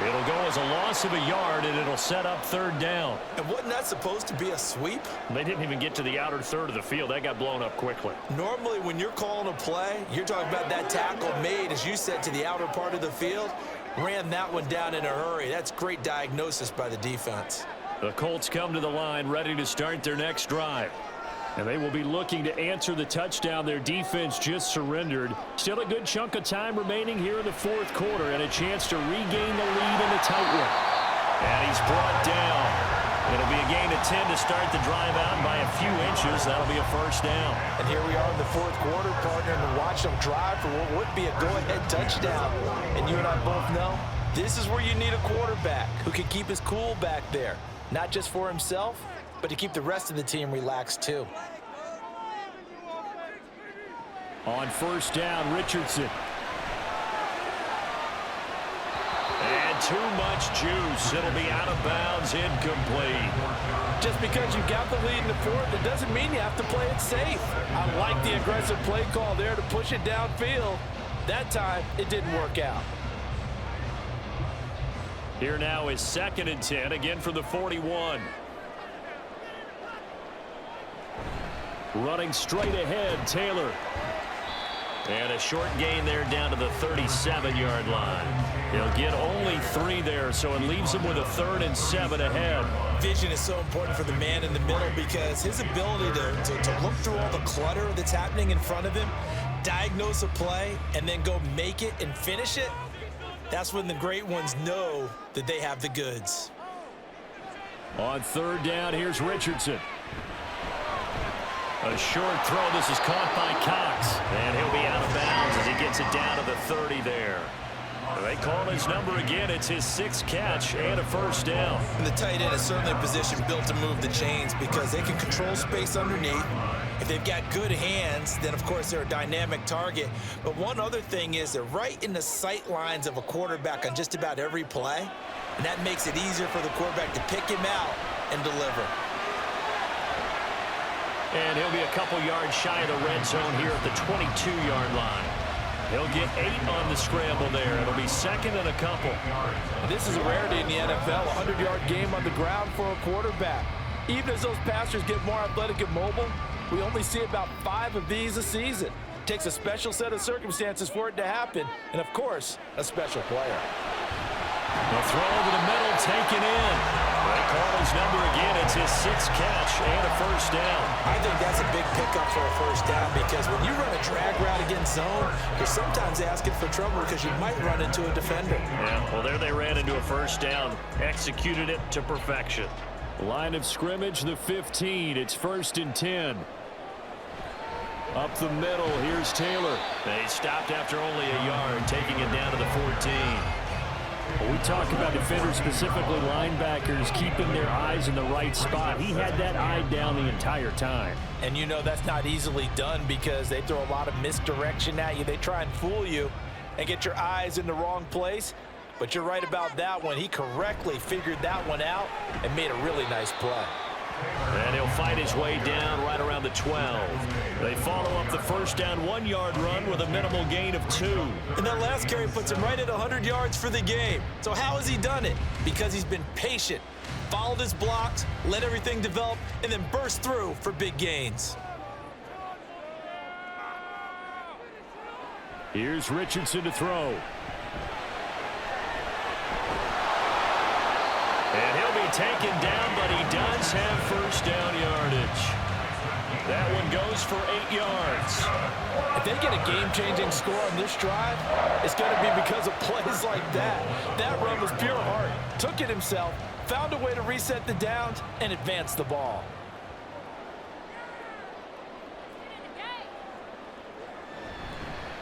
It'll go as a loss of a yard, and it'll set up third down. And wasn't that supposed to be a sweep? They didn't even get to the outer third of the field. That got blown up quickly. Normally, when you're calling a play, you're talking about that tackle made, as you said, to the outer part of the field. Ran that one down in a hurry. That's great diagnosis by the defense. The Colts come to the line ready to start their next drive. And they will be looking to answer the touchdown their defense just surrendered. Still a good chunk of time remaining here in the fourth quarter and a chance to regain the lead in a tight one. And he's brought down. It'll be a gain of 10 to start the drive out by a few inches. That'll be a first down. And here we are in the fourth quarter, partner, and watch them drive for what would be a go-ahead touchdown. And you and I both know this is where you need a quarterback who can keep his cool back there, not just for himself, but to keep the rest of the team relaxed too. On first down, Richardson. And too much juice. It'll be out of bounds, incomplete. Just because you got the lead in the fourth, it doesn't mean you have to play it safe. I like the aggressive play call there to push it downfield. That time, it didn't work out. Here now is 2nd and 10, again from the 41. Running straight ahead, Taylor. And a short gain there down to the 37-yard line. He'll get only 3 there, so it leaves him with a 3rd and 7 ahead. Vision is so important for the man in the middle because his ability to look through all the clutter that's happening in front of him, diagnose a play, and then go make it and finish it, that's when the great ones know that they have the goods. On third down, here's Richardson. A short throw. This is caught by Cox. And he'll be out of bounds as he gets it down to the 30 there. They call his number again. It's his 6th catch and a first down. And the tight end is certainly a position built to move the chains because they can control space underneath. If they've got good hands, then, of course, they're a dynamic target. But one other thing is they're right in the sight lines of a quarterback on just about every play. And that makes it easier for the quarterback to pick him out and deliver. And he'll be a couple yards shy of the red zone here at the 22-yard line. He'll get 8 on the scramble there. It'll be 2nd and a couple. This is a rarity in the NFL, a 100-yard game on the ground for a quarterback. Even as those passers get more athletic and mobile, we only see about 5 of these a season. It takes a special set of circumstances for it to happen, and of course, a special player. The throw over the middle, taken in. They call his number again. It's his 6th catch and a first down. I think that's a big pickup for a first down because when you run a drag route against zone, you're sometimes asking for trouble because you might run into a defender. Yeah, well, there they ran into a first down. Executed it to perfection. Line of scrimmage, the 15. It's 1st and 10. Up the middle, here's Taylor. They stopped after only a yard, taking it down to the 14. Well, we talk about defenders, specifically linebackers, keeping their eyes in the right spot. He had that eye down the entire time. And you know that's not easily done because they throw a lot of misdirection at you. They try and fool you and get your eyes in the wrong place. But you're right about that one. He correctly figured that one out and made a really nice play. And he'll fight his way down right around the 12. They follow up the first down 1-yard run with a minimal gain of 2. And that last carry puts him right at 100 yards for the game. So how has he done it? Because he's been patient, followed his blocks, let everything develop, and then burst through for big gains. Here's Richardson to throw. And he'll be taken down, but he does have first down yardage. That one goes for 8 yards. If they get a game-changing score on this drive, it's going to be because of plays like that. That run was pure heart. Took it himself, found a way to reset the downs, and advance the ball.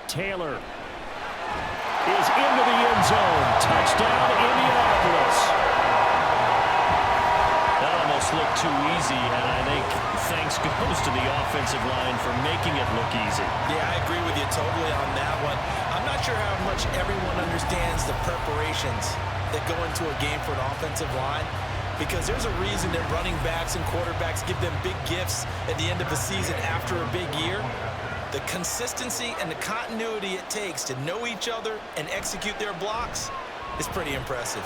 Taylor is into the end zone. Touchdown, Indianapolis. That almost looked too easy, and I think thanks goes to the offensive line for making it look easy. Yeah, I agree with you totally on that one. I'm not sure how much everyone understands the preparations that go into a game for an offensive line, because there's a reason that running backs and quarterbacks give them big gifts at the end of the season after a big year. The consistency and the continuity it takes to know each other and execute their blocks is pretty impressive.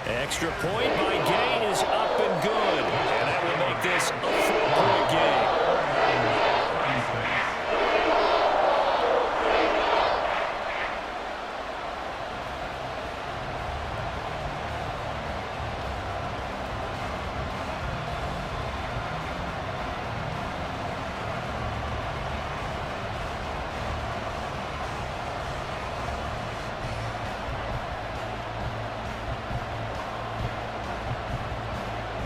Extra point by Gay is up and good. And that will make this a 4-point game.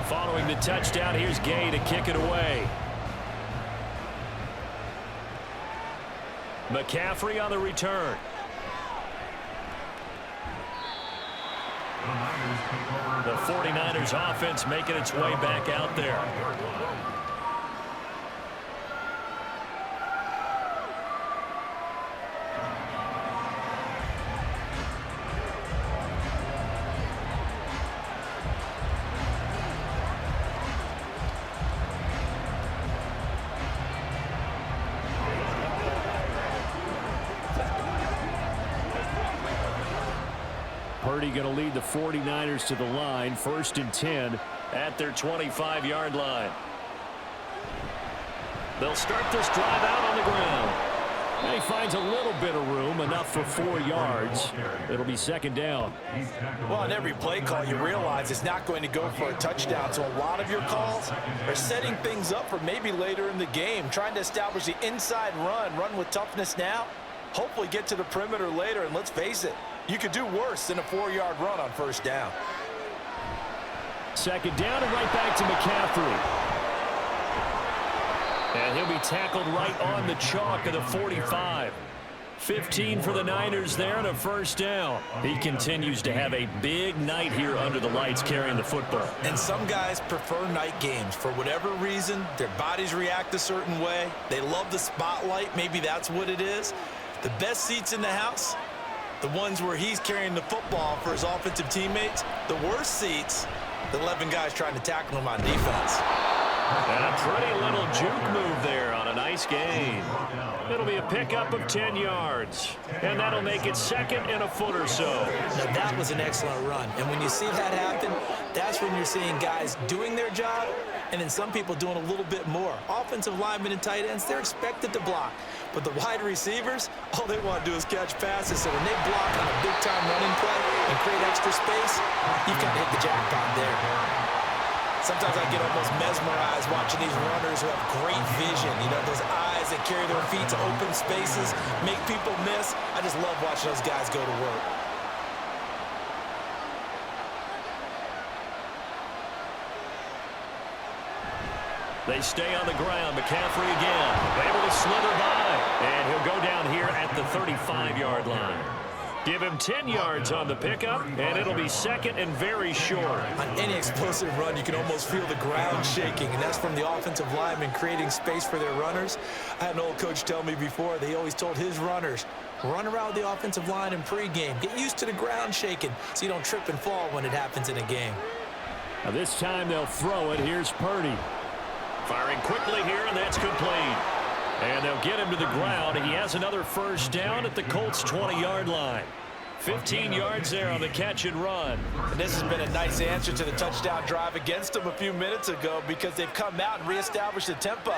Following the touchdown, here's Gay to kick it away. McCaffrey on the return. The 49ers offense making its way back out there. Purdy going to lead the 49ers to the line, 1st and 10 at their 25-yard line. They'll start this drive out on the ground. And he finds a little bit of room, enough for 4 yards. It'll be 2nd down. Well, on every play call, you realize it's not going to go for a touchdown, so a lot of your calls are setting things up for maybe later in the game, trying to establish the inside run with toughness now, hopefully get to the perimeter later, and let's face it, you could do worse than a 4-yard run on 1st down. 2nd down and right back to McCaffrey. And he'll be tackled right on the chalk of the 45. 15 for the Niners there and a 1st down. He continues to have a big night here under the lights carrying the football. And some guys prefer night games. For whatever reason, their bodies react a certain way. They love the spotlight. Maybe that's what it is. The best seats in the house, the ones where he's carrying the football for his offensive teammates. The worst seats, the 11 guys trying to tackle him on defense. And a pretty little juke move there on a nice gain. It'll be a pickup of 10 yards. And that'll make it 2nd and a foot or so. Now, that was an excellent run. And when you see that happen, that's when you're seeing guys doing their job and then some people doing a little bit more. Offensive linemen and tight ends, they're expected to block. But the wide receivers, all they want to do is catch passes. So when they block on a big-time running play and create extra space, you've kind of hit the jackpot there. Sometimes I get almost mesmerized watching these runners who have great vision. You know, those eyes that carry their feet to open spaces, make people miss. I just love watching those guys go to work. They stay on the ground. McCaffrey again, able to slither by. And he'll go down here at the 35-yard line. Give him 10 yards on the pickup, and it'll be 2nd and very short. On any explosive run, you can almost feel the ground shaking, and that's from the offensive linemen creating space for their runners. I had an old coach tell me before, they always told his runners, run around the offensive line in pregame. Get used to the ground shaking so you don't trip and fall when it happens in a game. Now this time they'll throw it. Here's Purdy. Firing quickly here, and that's complete. And they'll get him to the ground. He has another 1st down at the Colts' 20-yard line. 15 yards there on the catch and run. And this has been a nice answer to the touchdown drive against them a few minutes ago because they've come out and reestablished the tempo.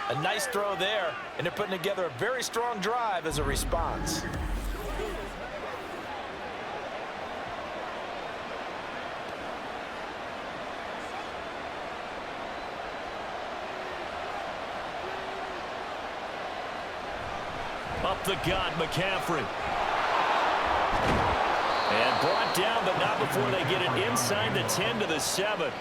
A nice throw there, and they're putting together a very strong drive as a response. Up the gut, McCaffrey. And brought down, but not before they get it inside the 10 to the 7.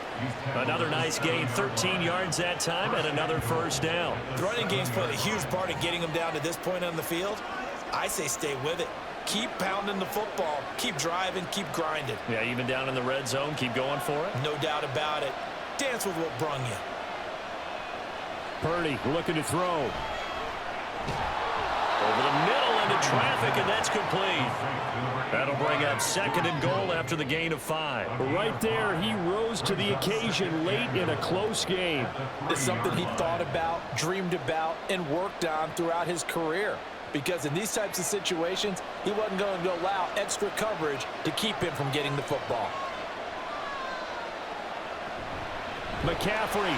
Another nice gain, 13 yards that time, and another 1st down. The running game's played a huge part in getting them down to this point on the field. I say stay with it. Keep pounding the football. Keep driving. Keep grinding. Yeah, even down in the red zone, keep going for it. No doubt about it. Dance with what brung you. Purdy looking to throw. Over the middle, into traffic, and that's complete. That'll bring up 2nd and goal after the gain of 5. Right there, he rose to the occasion late in a close game. It's something he thought about, dreamed about, and worked on throughout his career. Because in these types of situations, he wasn't going to allow extra coverage to keep him from getting the football. McCaffrey,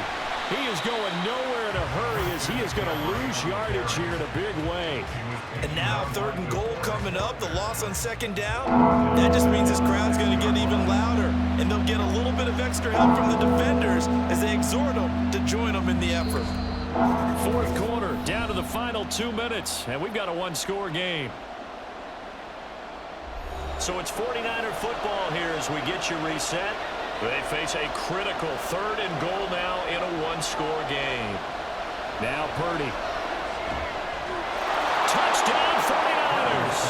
he is going nowhere in a hurry as he is going to lose yardage here in a big way. And now 3rd and goal coming up, the loss on 2nd down. That just means this crowd's going to get even louder, and they'll get a little bit of extra help from the defenders as they exhort them to join them in the effort. 4th quarter, down to the final 2 minutes, and we've got a one-score game. So it's 49er football here as we get you reset. They face a critical 3rd and goal now in a one-score game. Now Purdy. Touchdown 49ers!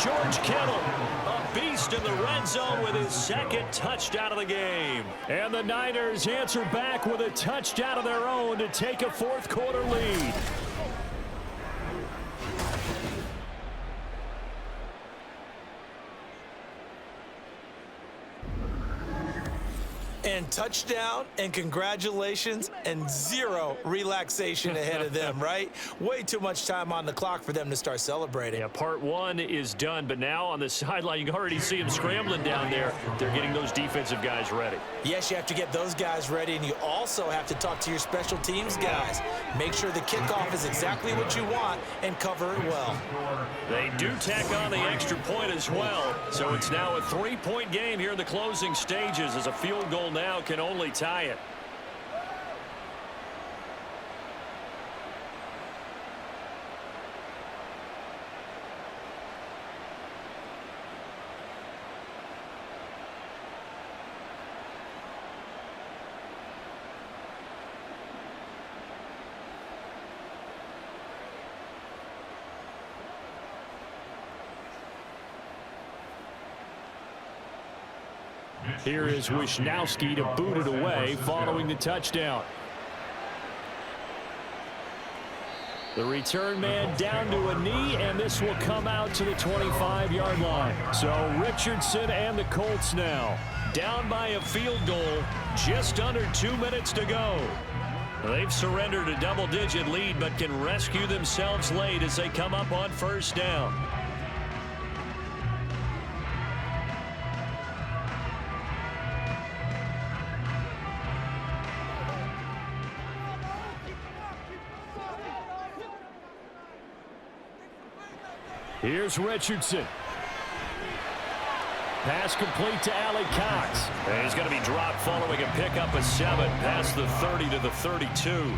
George Kittle, a beast in the red zone with his 2nd touchdown of the game. And the Niners answer back with a touchdown of their own to take a 4th quarter lead. And touchdown, and congratulations, and 0 relaxation ahead of them, right? Way too much time on the clock for them to start celebrating. Yeah, part 1 is done, but now on the sideline, you can already see them scrambling down there. They're getting those defensive guys ready. Yes, you have to get those guys ready, and you also have to talk to your special teams guys. Make sure the kickoff is exactly what you want and cover it well. They do tack on the extra point as well, so it's now a 3-point game here in the closing stages as a field goal now can only tie it. Here is Wisnowski to boot it away following the touchdown. The return man down to a knee, and this will come out to the 25-yard line. So Richardson and the Colts now down by a field goal, just under 2 minutes to go. They've surrendered a double-digit lead, but can rescue themselves late as they come up on 1st down. Here's Richardson. Pass complete to Alec Cox. And he's going to be dropped following a pickup of 7 past the 30 to the 32.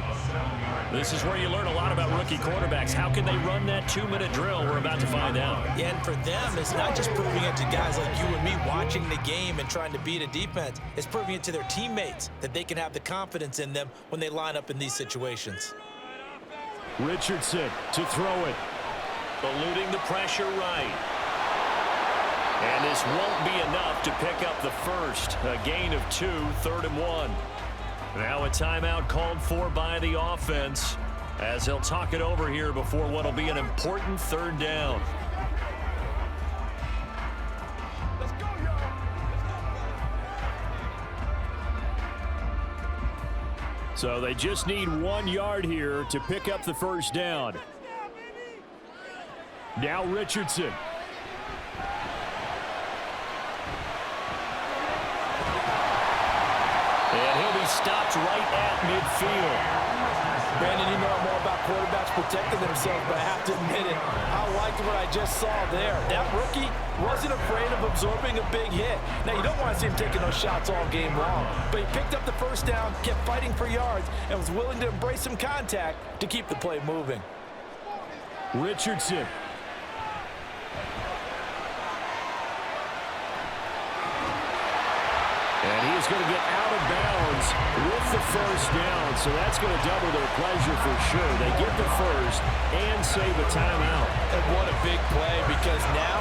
This is where you learn a lot about rookie quarterbacks. How can they run that 2-minute drill? We're about to find out. Yeah, and for them, it's not just proving it to guys like you and me watching the game and trying to beat a defense. It's proving it to their teammates that they can have the confidence in them when they line up in these situations. Richardson to throw it. Eluding the pressure right. And this won't be enough to pick up the first. A gain of 2, 3rd and 1. Now a timeout called for by the offense as they'll talk it over here before what will be an important 3rd down. Let's go, y'all. So they just need 1 yard here to pick up the 1st down. Now Richardson. And he'll be stopped right at midfield. Brandon, you know more about quarterbacks protecting themselves, but I have to admit it, I liked what I just saw there. That rookie wasn't afraid of absorbing a big hit. Now, you don't want to see him taking those shots all game long, but he picked up the 1st down, kept fighting for yards, and was willing to embrace some contact to keep the play moving. Richardson. And he is going to get out of bounds with the 1st down, so that's going to double their pleasure for sure. They get the 1st and save a timeout. And what a big play, because now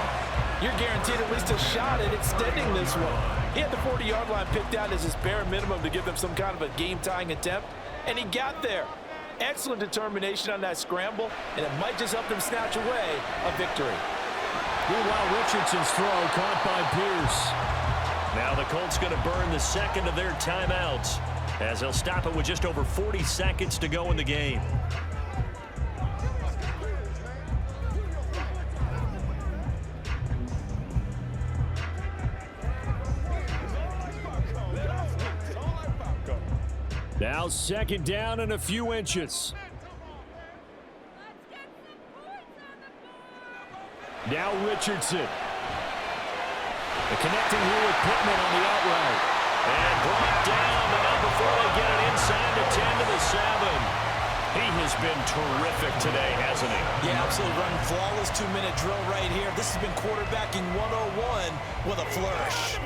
you're guaranteed at least a shot at extending this one. He had the 40-yard line picked out as his bare minimum to give them some kind of a game-tying attempt, and he got there. excellent determination on that scramble, and it might just help them snatch away a victory. Meanwhile, Richardson's throw caught by Pierce. Now the Colts going to burn the second of their timeouts as they'll stop it with just over 40 seconds to go in the game. Now second down and a few inches. Now Richardson. The connecting here with Pittman on the out route. And brought down, but not before they get it inside the 10 to the 7. He has been terrific today, hasn't he? Yeah, absolutely. Running flawless 2-minute drill right here. This has been quarterbacking 101 with a flourish.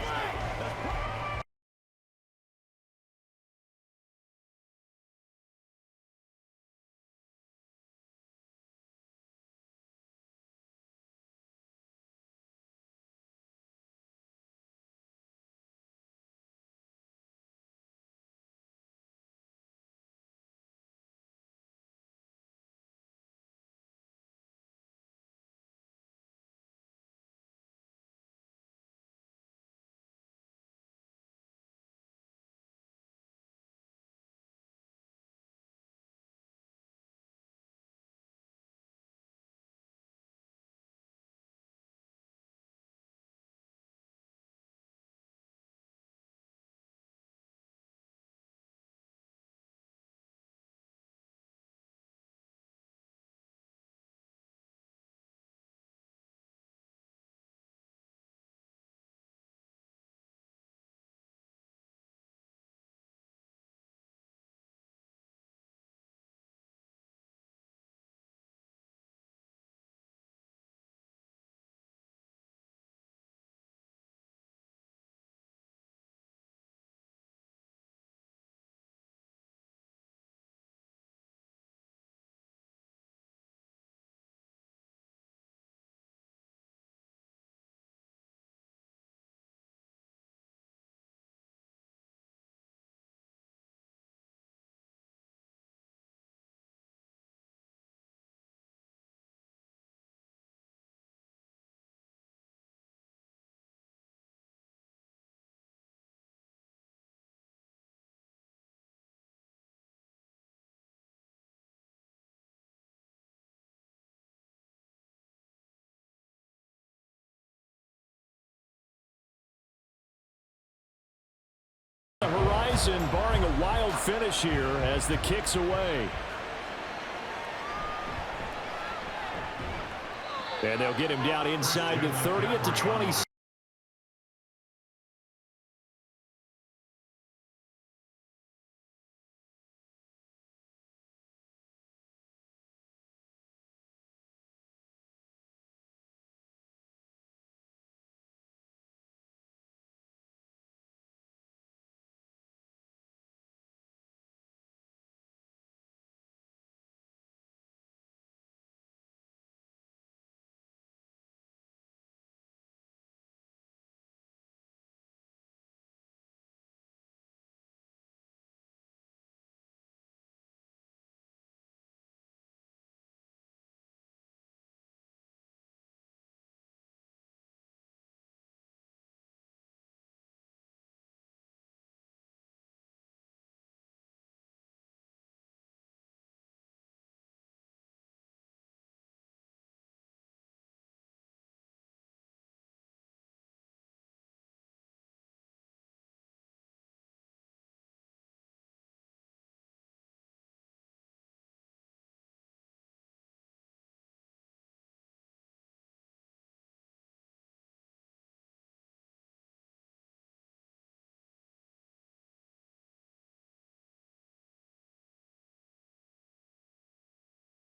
The horizon, barring a wild finish here as the kick's away. And they'll get him down inside the 30 at the 20.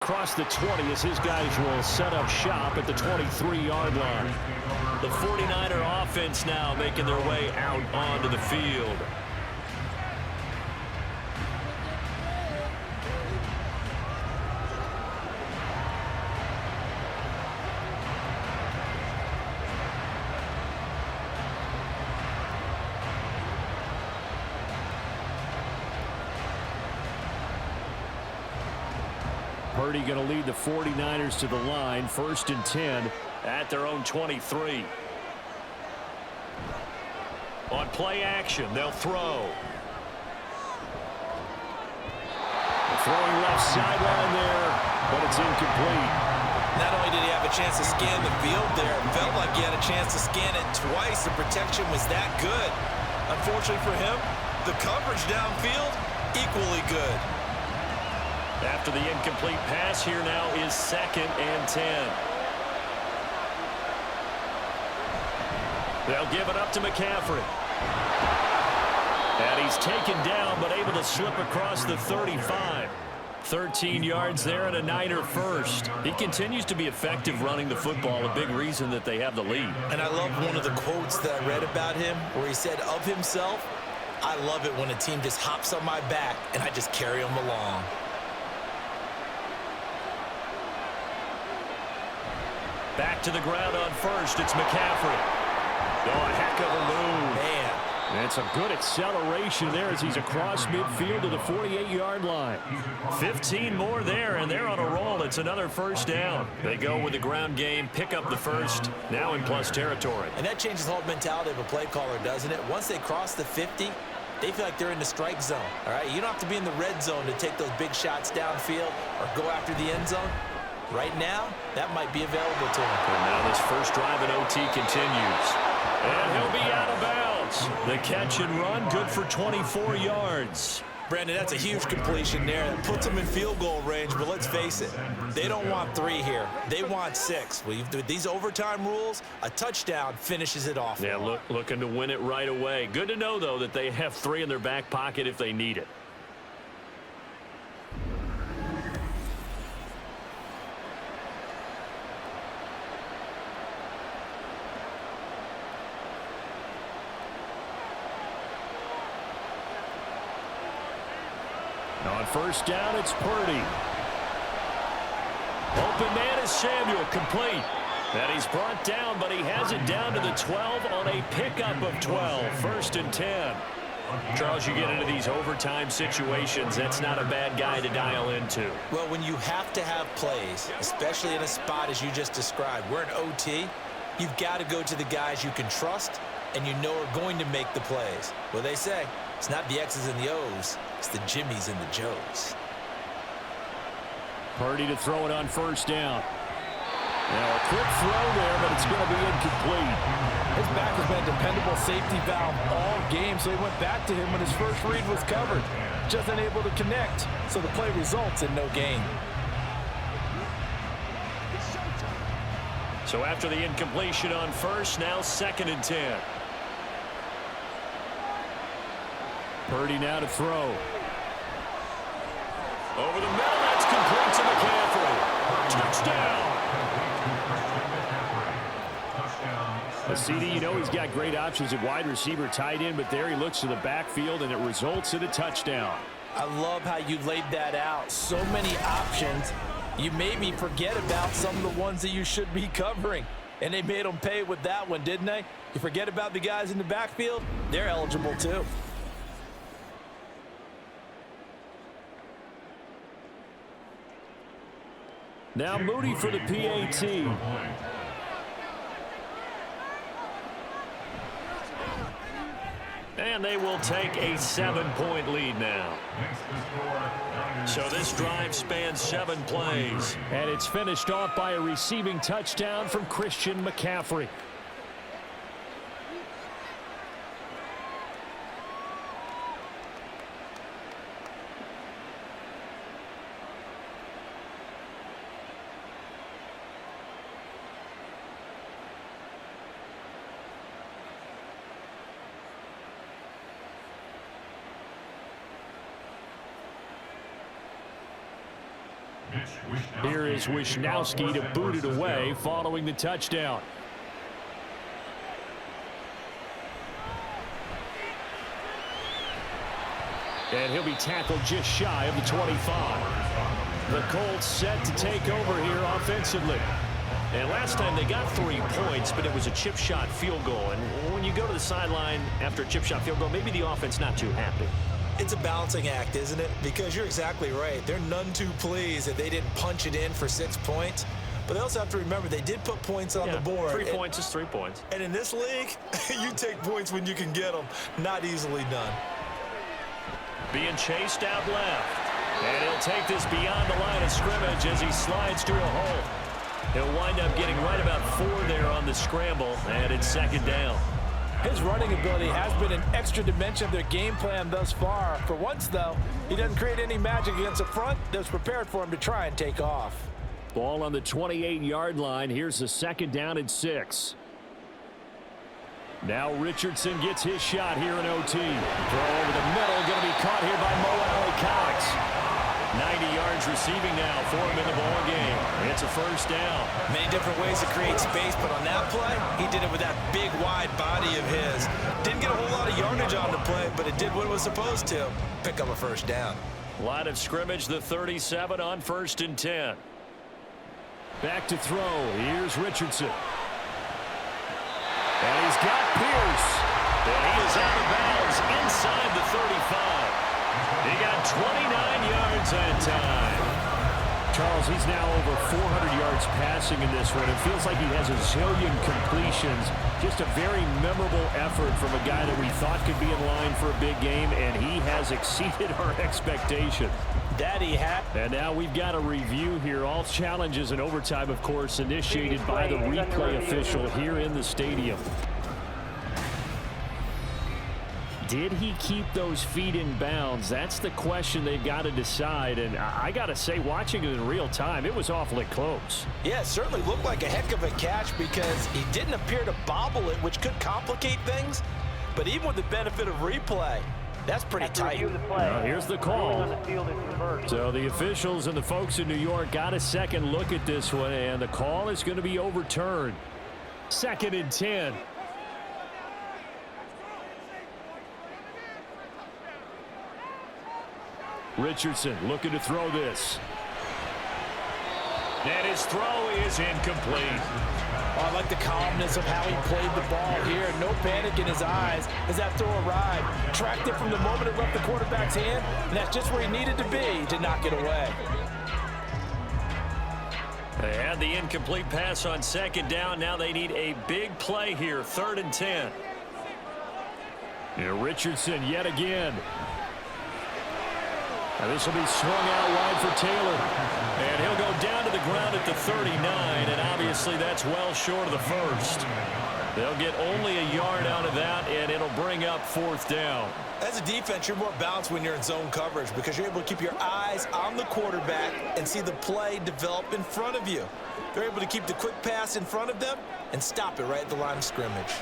Across the 20 as his guys will set up shop at the 23-yard line. The 49er offense now making their way out onto the field. Purdy going to lead the 49ers to the line, 1st and 10. At their own 23. On play action, they'll throw. Throwing left sideline there, but it's incomplete. Not only did he have a chance to scan the field there, it felt like he had a chance to scan it twice. The protection was that good. Unfortunately for him, the coverage downfield, equally good. After the incomplete pass, here now is 2nd and 10. They'll give it up to McCaffrey. And he's taken down, but able to slip across the 35. 13 yards there and a Niner first. He continues to be effective running the football, a big reason that they have the lead. And I love one of the quotes that I read about him where he said of himself, I love it when a team just hops on my back and I just carry them along. Back to the ground on first. It's McCaffrey. Oh, a heck of a move. Man. And some good acceleration there as he's across midfield to the 48-yard line. 15 more there, and they're on a roll. It's another first down. They go with the ground game, pick up the first, now in plus territory. And that changes the whole mentality of a play caller, doesn't it? Once they cross the 50, they feel like they're in the strike zone. All right, you don't have to be in the red zone to take those big shots downfield or go after the end zone. Right now, that might be available to him. And now this first drive in OT continues. And he'll be out of bounds. The catch and run, good for 24 yards. Brandon, that's a huge completion there. It puts them in field goal range, but let's face it, they don't want 3 here. They want 6. With these overtime rules, a touchdown finishes it off. Yeah, looking to win it right away. Good to know, though, that they have 3 in their back pocket if they need it. On first down, it's Purdy. Open man is Samuel, complete. And he's brought down, but he has it down to the 12 on a pickup of 12. 1st and 10. Charles, you get into these overtime situations, that's not a bad guy to dial into. Well, when you have to have plays, especially in a spot as you just described, we're in OT, you've got to go to the guys you can trust and you know are going to make the plays. Well, they say it's not the X's and the O's, it's the Jimmies and the Joes. Purdy to throw it on first down. Now a quick throw there, but it's going to be incomplete. His back has been a dependable safety valve all game, so he went back to him when his first read was covered. Just unable to connect, so the play results in no gain. So after the incompletion on first, now 2nd and 10. Purdy now to throw. Over the middle, that's complete to McCaffrey. Touchdown. A CD, you know he's got great options at wide receiver, tight end, but there he looks to the backfield, and it results in a touchdown. I love how you laid that out. So many options. You made me forget about some of the ones that you should be covering. And they made them pay with that one, didn't they? You forget about the guys in the backfield, they're eligible too. Now Moody for the PAT. And they will take a 7-point lead now. So this drive spans 7 plays. And it's finished off by a receiving touchdown from Christian McCaffrey. Here is Wisnowski to boot it away following the touchdown. And he'll be tackled just shy of the 25. The Colts set to take over here offensively. And last time they got 3 points, but it was a chip shot field goal. And when you go to the sideline after a chip shot field goal, maybe the offense not too happy. It's a balancing act, isn't it? Because you're exactly right. They're none too pleased that they didn't punch it in for 6 points. But they also have to remember they did put points on the board. 3 points is 3 points. And in this league, you take points when you can get them. Not easily done. Being chased out left. And he'll take this beyond the line of scrimmage as he slides to a hole. He'll wind up getting right about 4 there on the scramble, and it's 2nd down. His running ability has been an extra dimension of their game plan thus far. For once, though, he doesn't create any magic against the front that's prepared for him to try and take off. Ball on the 28-yard line. Here's the 2nd down and 6. Now Richardson gets his shot here in OT. Throw over the middle, going to be caught here by Mo Alley-Cox. 90 yards receiving now for him in the ball game. It's a 1st down. Many different ways to create space, but on that play, he did it with that big, wide body of his. Didn't get a whole lot of yardage on the play, but it did what it was supposed to. Pick up a 1st down. Line of scrimmage, the 37 on 1st and 10. Back to throw. Here's Richardson. And he's got Pierce. And he is out of bounds inside the 35. He got 29 yards that time. Charles, he's now over 400 yards passing in this one. It feels like he has a zillion completions. Just a very memorable effort from a guy that we thought could be in line for a big game, and he has exceeded our expectation. That he had. And now we've got a review here. All challenges in overtime, of course, initiated by the replay official here in the stadium. Did he keep those feet in bounds? That's the question they've got to decide. And I got to say, watching it in real time, it was awfully close. Yeah, it certainly looked like a heck of a catch because he didn't appear to bobble it, which could complicate things. But even with the benefit of replay, that's pretty tight. Now, here's the call. So the officials and the folks in New York got a second look at this one, and the call is going to be overturned. 2nd and 10. Richardson looking to throw this. And his throw is incomplete. I like the calmness of how he played the ball here. No panic in his eyes as that throw arrived. Tracked it from the moment it left the quarterback's hand, and that's just where he needed to be to knock it away. They had the incomplete pass on 2nd down. Now they need a big play here, 3rd and 10. Here Richardson yet again. Now this will be swung out wide for Taylor. And he'll go down to the ground at the 39, and obviously that's well short of the 1st. They'll get only a yard out of that, and it'll bring up 4th down. As a defense, you're more balanced when you're in zone coverage because you're able to keep your eyes on the quarterback and see the play develop in front of you. They're able to keep the quick pass in front of them and stop it right at the line of scrimmage.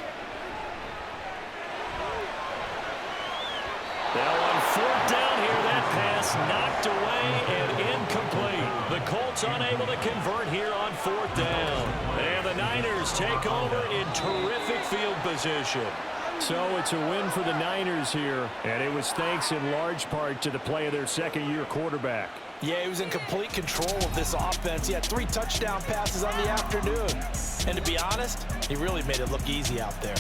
Now on 4th down here, that pass knocked away and incomplete. The Colts unable to convert here on 4th down. And the Niners take over in terrific field position. So it's a win for the Niners here, and it was thanks in large part to the play of their 2nd-year quarterback. Yeah, he was in complete control of this offense. He had 3 touchdown passes on the afternoon. And to be honest, he really made it look easy out there.